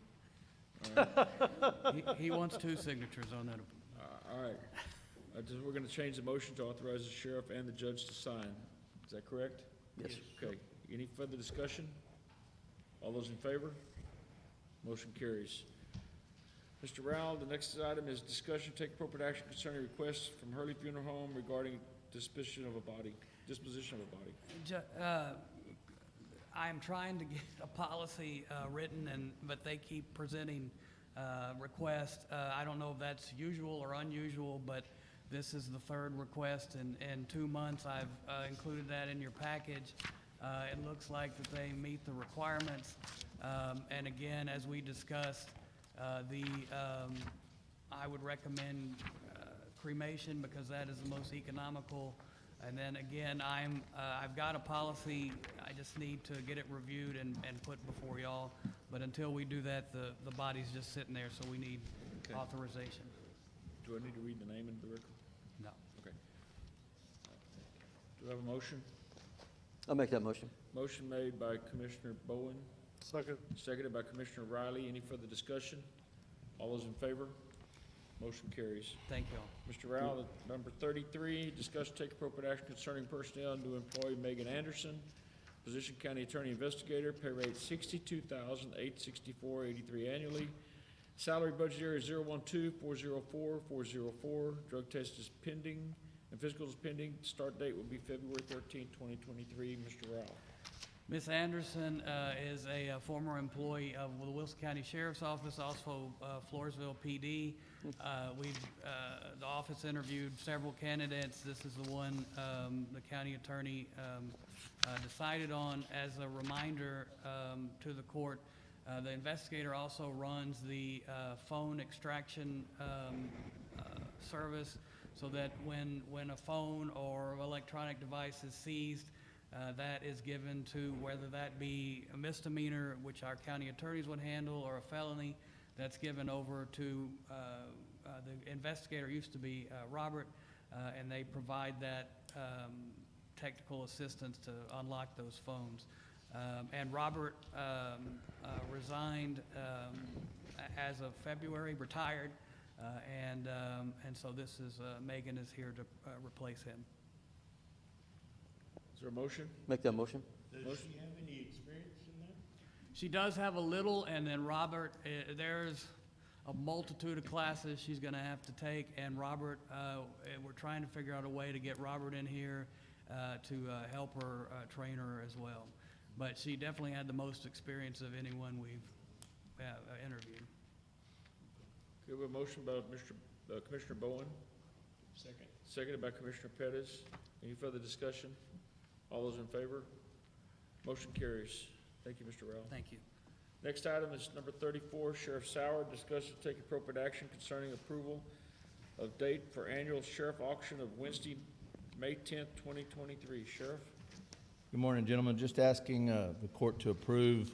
All right. He wants two signatures on that. All right. We're gonna change the motion to authorize the sheriff and the judge to sign. Is that correct? Yes. Okay. Any further discussion? All those in favor? Motion carries. Mr. Rao, the next item is discussion, take appropriate action concerning requests from Hurley Funeral Home regarding disposition of a body. I'm trying to get a policy written, but they keep presenting requests. I don't know if that's usual or unusual, but this is the third request in 2 months. I've included that in your package. It looks like that they meet the requirements. And again, as we discussed, I would recommend cremation because that is the most economical. And then again, I've got a policy, I just need to get it reviewed and put before y'all. But until we do that, the body's just sitting there, so we need Okay. authorization. Do I need to read the name into the record? No. Okay. Do I have a motion? I'll make that motion. Motion made by Commissioner Bowen. Second. Seconded by Commissioner Riley. Any further discussion? All those in favor? Motion carries. Thank you all. Mr. Rao, number 33, discuss take appropriate action concerning personnel to employ Megan Anderson, position county attorney investigator, pay rate $62,864.83 annually. Salary budget area 012-404-404. Drug test is pending and physical is pending. Start date will be February 13, 2023. Mr. Rao. Ms. Anderson is a former employee of the Wilson County Sheriff's Office, also Floresville PD. The office interviewed several candidates. This is the one the county attorney decided on. As a reminder to the court, the investigator also runs the phone extraction service, so that when a phone or electronic device is seized, that is given to, whether that be a misdemeanor, which our county attorneys would handle, or a felony, that's given over to the investigator, used to be Robert, and they provide that technical assistance to unlock those phones. And Robert resigned as of February, retired, and so this is, Megan is here to replace him. Is there a motion? Make that motion. Does she have any experience in that? She does have a little, and then Robert, there's a multitude of classes she's gonna have to take, and Robert, we're trying to figure out a way to get Robert in here to help her train her as well. But she definitely had the most experience of anyone we've interviewed. Okay, we have a motion by Commissioner Bowen, Second. Seconded by Commissioner Pettis. Any further discussion? All those in favor? Motion carries. Thank you, Mr. Rowell. Thank you. Next item is number 34, Sheriff Sauer. Discuss and take appropriate action concerning approval of date for annual sheriff auction of Wednesday, May 10th, 2023. Sheriff? Good morning, gentlemen. Just asking the court to approve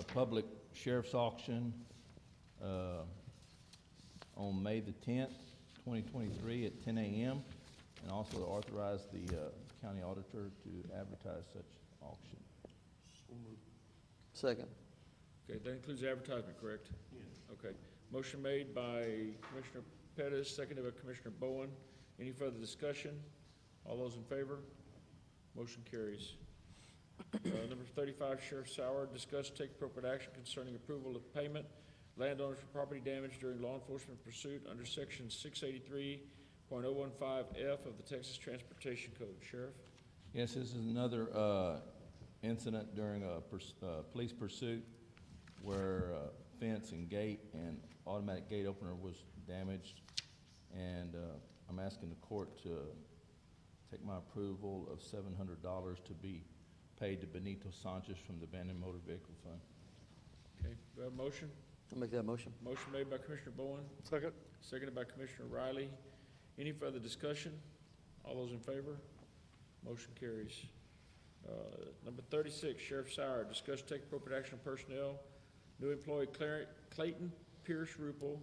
public sheriff's auction on May the 10th, 2023 at 10 a.m. and also to authorize the county auditor to advertise such auction. Second. Okay, that includes advertisement, correct? Yes. Okay. Motion made by Commissioner Pettis, seconded by Commissioner Bowen. Any further discussion? All those in favor? Motion carries. Number 35, Sheriff Sauer. Discuss, take appropriate action concerning approval of payment landowners for property damage during law enforcement pursuit under section 683.015F of the Texas Transportation Code. Sheriff? Yes, this is another incident during a police pursuit where fence and gate and automatic gate opener was damaged. And I'm asking the court to take my approval of $700 to be paid to Benito Sanchez from the Abandoned Motor Vehicle Fund. Okay, do I have a motion? I'll make that motion. Motion made by Commissioner Bowen. Second. Seconded by Commissioner Riley. Any further discussion? All those in favor? Motion carries. Number 36, Sheriff Sauer. Discuss, take appropriate action on personnel. New employee Clayton Pierce Rupel,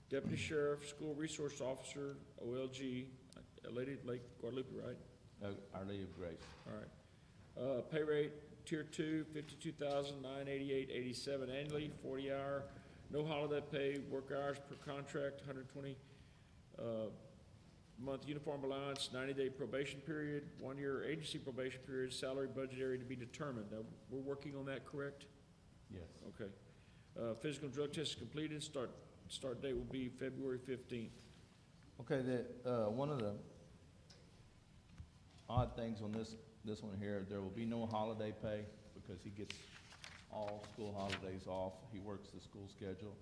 Deputy Sheriff, School Resource Officer, OLG, Lady Lake Guadalupe, right? Our Lady of Grace. All right. Pay rate, Tier 2, $52,988.87 annually, 40-hour, no holiday pay, work hours per contract, 120 month uniform allowance, 90-day probation period, 1-year agency probation period, salary budget area to be determined. Now, we're working on that, correct? Yes. Okay. Physical drug test is completed. Start date will be February 15th. Okay, one of the odd things on this one here, there will be no holiday pay because he gets all school holidays off. He works the school schedule.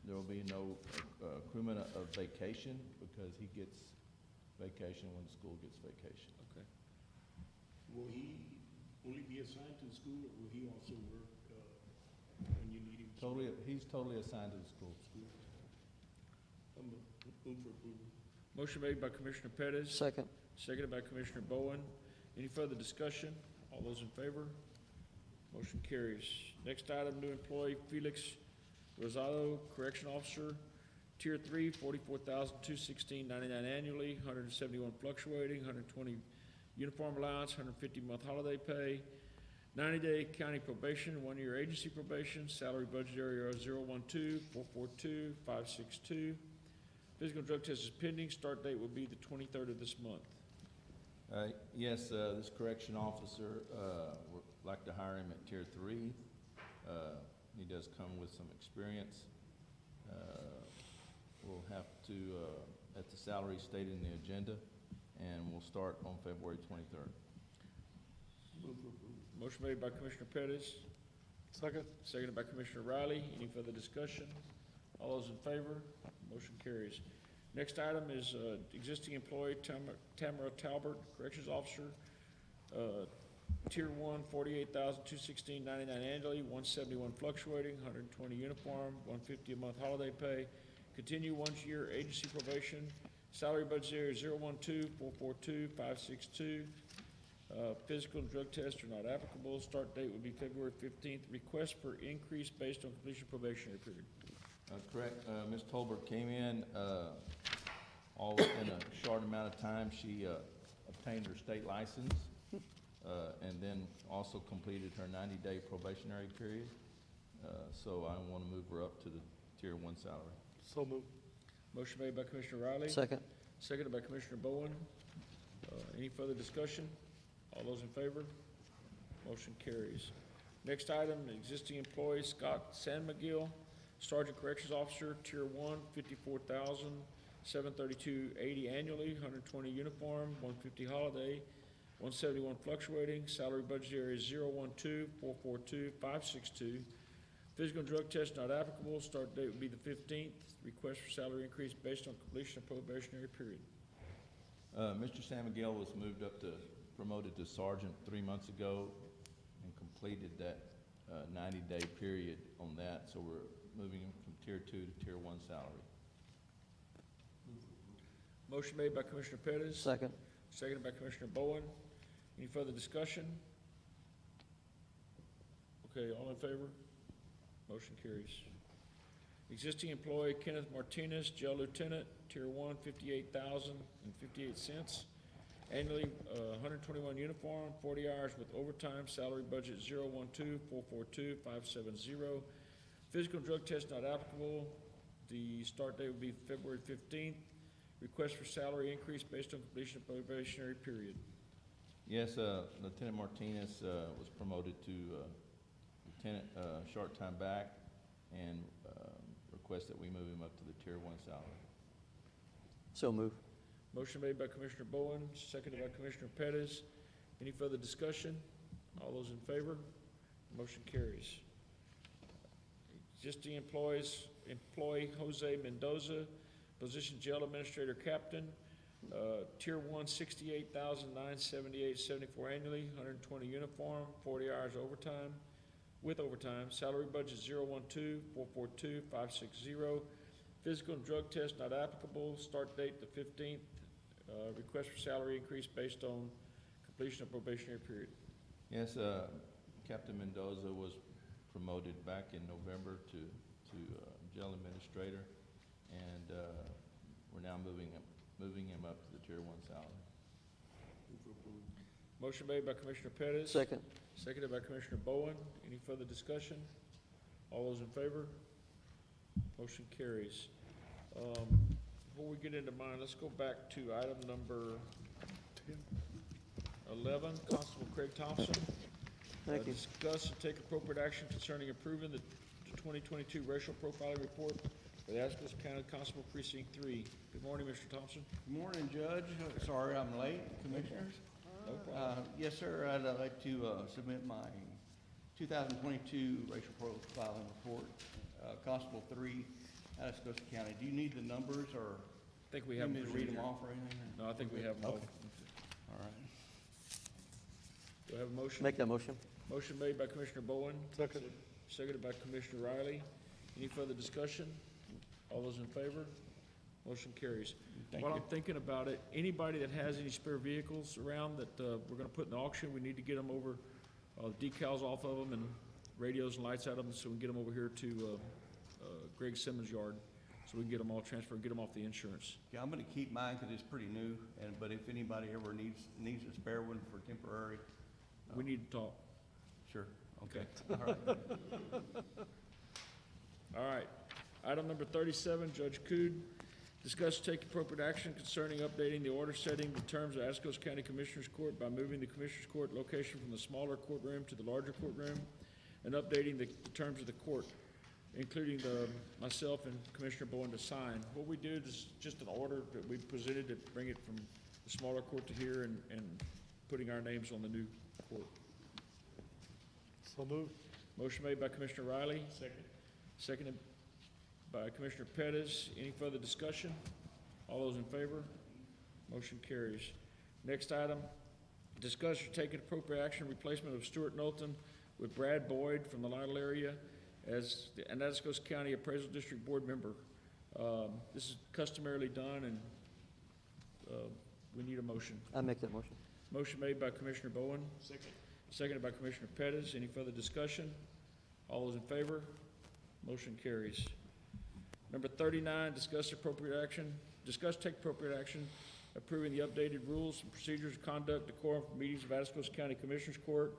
There will be no accruement of vacation because he gets vacation when school gets vacation. Okay. Will he only be assigned to the school, or will he also work when you need him? He's totally assigned to the school. Move for approval. Motion made by Commissioner Pettis. Second. Seconded by Commissioner Bowen. Any further discussion? All those in favor? Motion carries. Next item, new employee Felix Rosado, Correction Officer, Tier 3, $44,216.99 annually, 171 fluctuating, 120 uniform allowance, 150 month holiday pay, 90-day county probation, 1-year agency probation, salary budget area 012-442-562. Physical drug test is pending. Start date will be the 23rd of this month. Yes, this correction officer, would like to hire him at Tier 3. He does come with some experience. We'll have to, at the salary stated in the agenda, and we'll start on February 23rd. Move for approval. Motion made by Commissioner Pettis. Second. Seconded by Commissioner Riley. Any further discussion? All those in favor? Motion carries. Next item is existing employee Tamara Talbert, Corrections Officer, Tier 1, $48,216.99 annually, 171 fluctuating, 120 uniform, 150 a month holiday pay. Continue 1-year agency probation. Salary budget area 012-442-562. Physical and drug tests are not applicable. Start date will be February 15th. Request for increase based on completion probationary period. Correct. Ms. Tolbert came in all in a short amount of time. She obtained her state license and then also completed her 90-day probationary period. So I want to move her up to the Tier 1 salary. So moved. Motion made by Commissioner Riley. Second. Seconded by Commissioner Bowen. Any further discussion? All those in favor? Motion carries. Next item, existing employee Scott Sanmcgill, Sergeant Corrections Officer, Tier 1, $54,732.80 annually, 120 uniform, 150 holiday, 171 fluctuating, salary budget area 012-442-562. Physical and drug test not applicable. Start date would be the 15th. Request for salary increase based on completion of probationary period. Mr. San Miguel was promoted to sergeant 3 months ago and completed that 90-day period on that, so we're moving him from Tier 2 to Tier 1 salary. Motion made by Commissioner Pettis. Second. Seconded by Commissioner Bowen. Any further discussion? Okay, all in favor? Motion carries. Existing employee Kenneth Martinez, jail lieutenant, Tier 1, $58,058. Annually, 121 uniform, 40 hours with overtime, salary budget 012-442-570. Physical drug test not applicable. The start date would be February 15th. Request for salary increase based on completion of probationary period. Yes, Lieutenant Martinez was promoted to lieutenant short time back, and request that we move him up to the Tier 1 salary. So move. Motion made by Commissioner Bowen, seconded by Commissioner Pettis. Any further discussion? All those in favor? Motion carries. Existing employee Jose Mendoza, position jail administrator captain, Tier 1, $68,978.74 annually, 120 uniform, 40 hours overtime, with overtime, salary budget 012-442-560. Physical and drug test not applicable, start date the 15th. Request for salary increase based on completion of probationary period. Yes, Captain Mendoza was promoted back in November to jail administrator, and we're now moving him up to the Tier 1 salary. Motion made by Commissioner Pettis. Second. Seconded by Commissioner Bowen. Any further discussion? All those in favor? Motion carries. Before we get into mine, let's go back to item number 11, Constable Craig Thompson. Thank you. Discuss and take appropriate action concerning approving the 2022 racial profiling report for the Atascosa County Constable Precinct 3. Good morning, Mr. Thompson. Good morning, Judge. Sorry I'm late, Commissioners. No problem. Yes, sir, I'd like to submit my 2022 racial profiling report, Constable 3, Atascosa County. Do you need the numbers, or I think we have you want me to read them here. off or anything? No, I think we have them all. Okay. All right. Do I have a motion? Make that motion. Motion made by Commissioner Bowen. Second. Seconded by Commissioner Riley. Any further discussion? All those in favor? Motion carries. While I'm thinking about it, anybody that has any spare vehicles around that we're gonna put in the auction, we need to get them over, decals off of them and radios and lights out of them, so we can get them over here to Greg Simmons' yard, so we can get them all transferred, get them off the insurance. Yeah, I'm gonna keep mine because it's pretty new, but if anybody ever needs a spare one for temporary. We need to talk. Sure, okay. All right. All right. Item number 37, Judge Cood. Discuss take appropriate action concerning updating the order setting the terms of Atascosa County Commissioners Court by moving the Commissioners Court location from the smaller courtroom to the larger courtroom, and updating the terms of the court, including myself and Commissioner Bowen to sign. What we did is just an order that we presented to bring it from the smaller court to here and putting our names on the new court. So moved. Motion made by Commissioner Riley. Second. Seconded by Commissioner Pettis. Any further discussion? All those in favor? Motion carries. Next item, discuss or take appropriate action replacement of Stuart Knowlton with Brad Boyd from the Lytle area as the Atascosa County Appraisal District Board member. This is customarily done, and we need a motion. I make that motion. Motion made by Commissioner Bowen. Second. Seconded by Commissioner Pettis. Any further discussion? All those in favor? Motion carries. Number 39, discuss take appropriate action approving the updated rules and procedures of conduct decorum for meetings of Atascosa County Commissioners Court,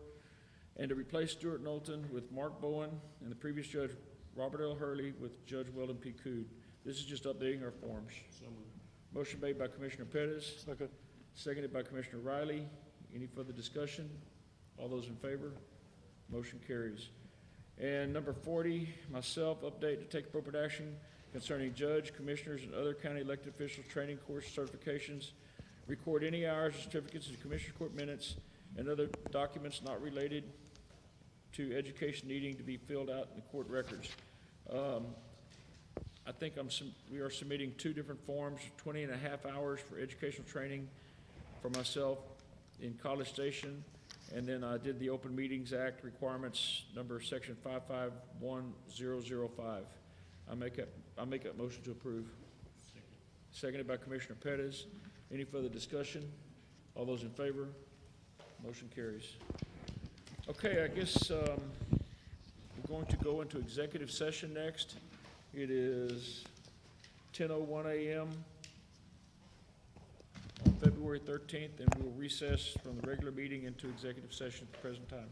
and to replace Stuart Knowlton with Mark Bowen and the previous judge Robert L. Hurley with Judge Weldon P. Cood. This is just updating our forms. So motion made by Commissioner Pettis. Second. Seconded by Commissioner Riley. Any further discussion? All those in favor? Motion carries. And number 40, myself, update to take appropriate action concerning judge, commissioners, and other county elected officials training course certifications. Record any hours or certificates in Commissioners Court minutes and other documents not related to education needing to be filled out in the court records. I think we are submitting 2 different forms, 20 and a half hours for educational training for myself in College Station, and then I did the Open Meetings Act requirements, number section 551005. I make that motion to approve. Seconded by Commissioner Pettis. Any further discussion? All those in favor? Motion carries. Okay, I guess we're going to go into executive session next. It is 10:01 a.m. on February 13th, and we'll recess from the regular meeting into executive session at the present time.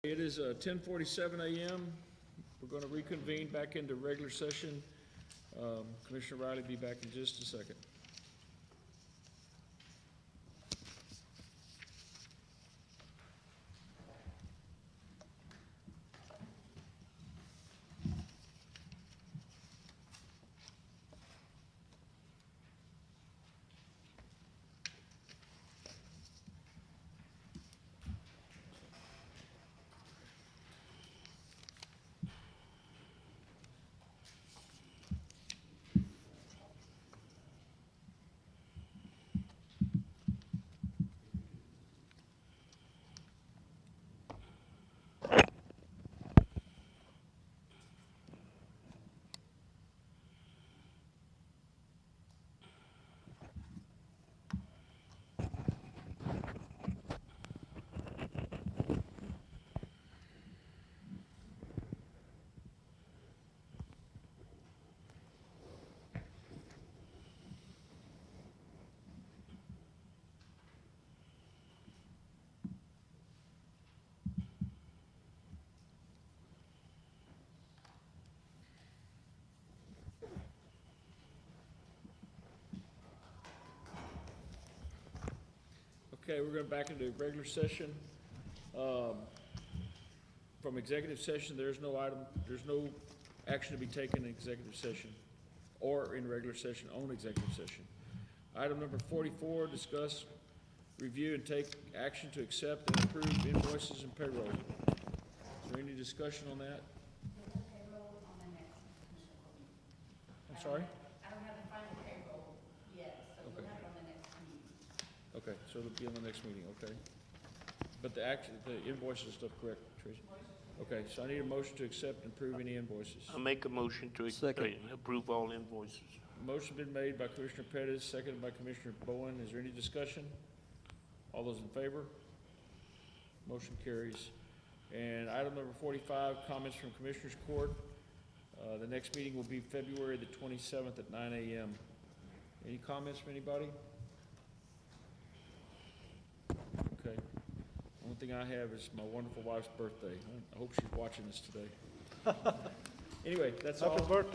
It is 10:47 a.m. We're going to reconvene back into regular session. Commissioner Riley will be back in just a second. Okay, we're going back into regular session. From executive session, there's no action to be taken in executive session or in regular session on executive session. Item number 44, discuss, review, and take action to accept and approve invoices and payroll. Is there any discussion on that? Payroll on the next commission meeting. I'm sorry? I don't have the final payroll yet, so we'll have it on the next meeting. Okay, so it'll be on the next meeting, okay? But the invoices and stuff, correct, Tracy? Okay, so I need a motion to accept and approve any invoices. I make a motion to Second. approve all invoices. Motion been made by Commissioner Pettis, seconded by Commissioner Bowen. Is there any discussion? All those in favor? Motion carries. And item number 45, comments from Commissioners Court. The next meeting will be February the 27th at 9 a.m. Any comments from anybody? Okay. One thing I have is my wonderful wife's birthday. I hope she's watching this today. Anyway, that's all. Happy birthday.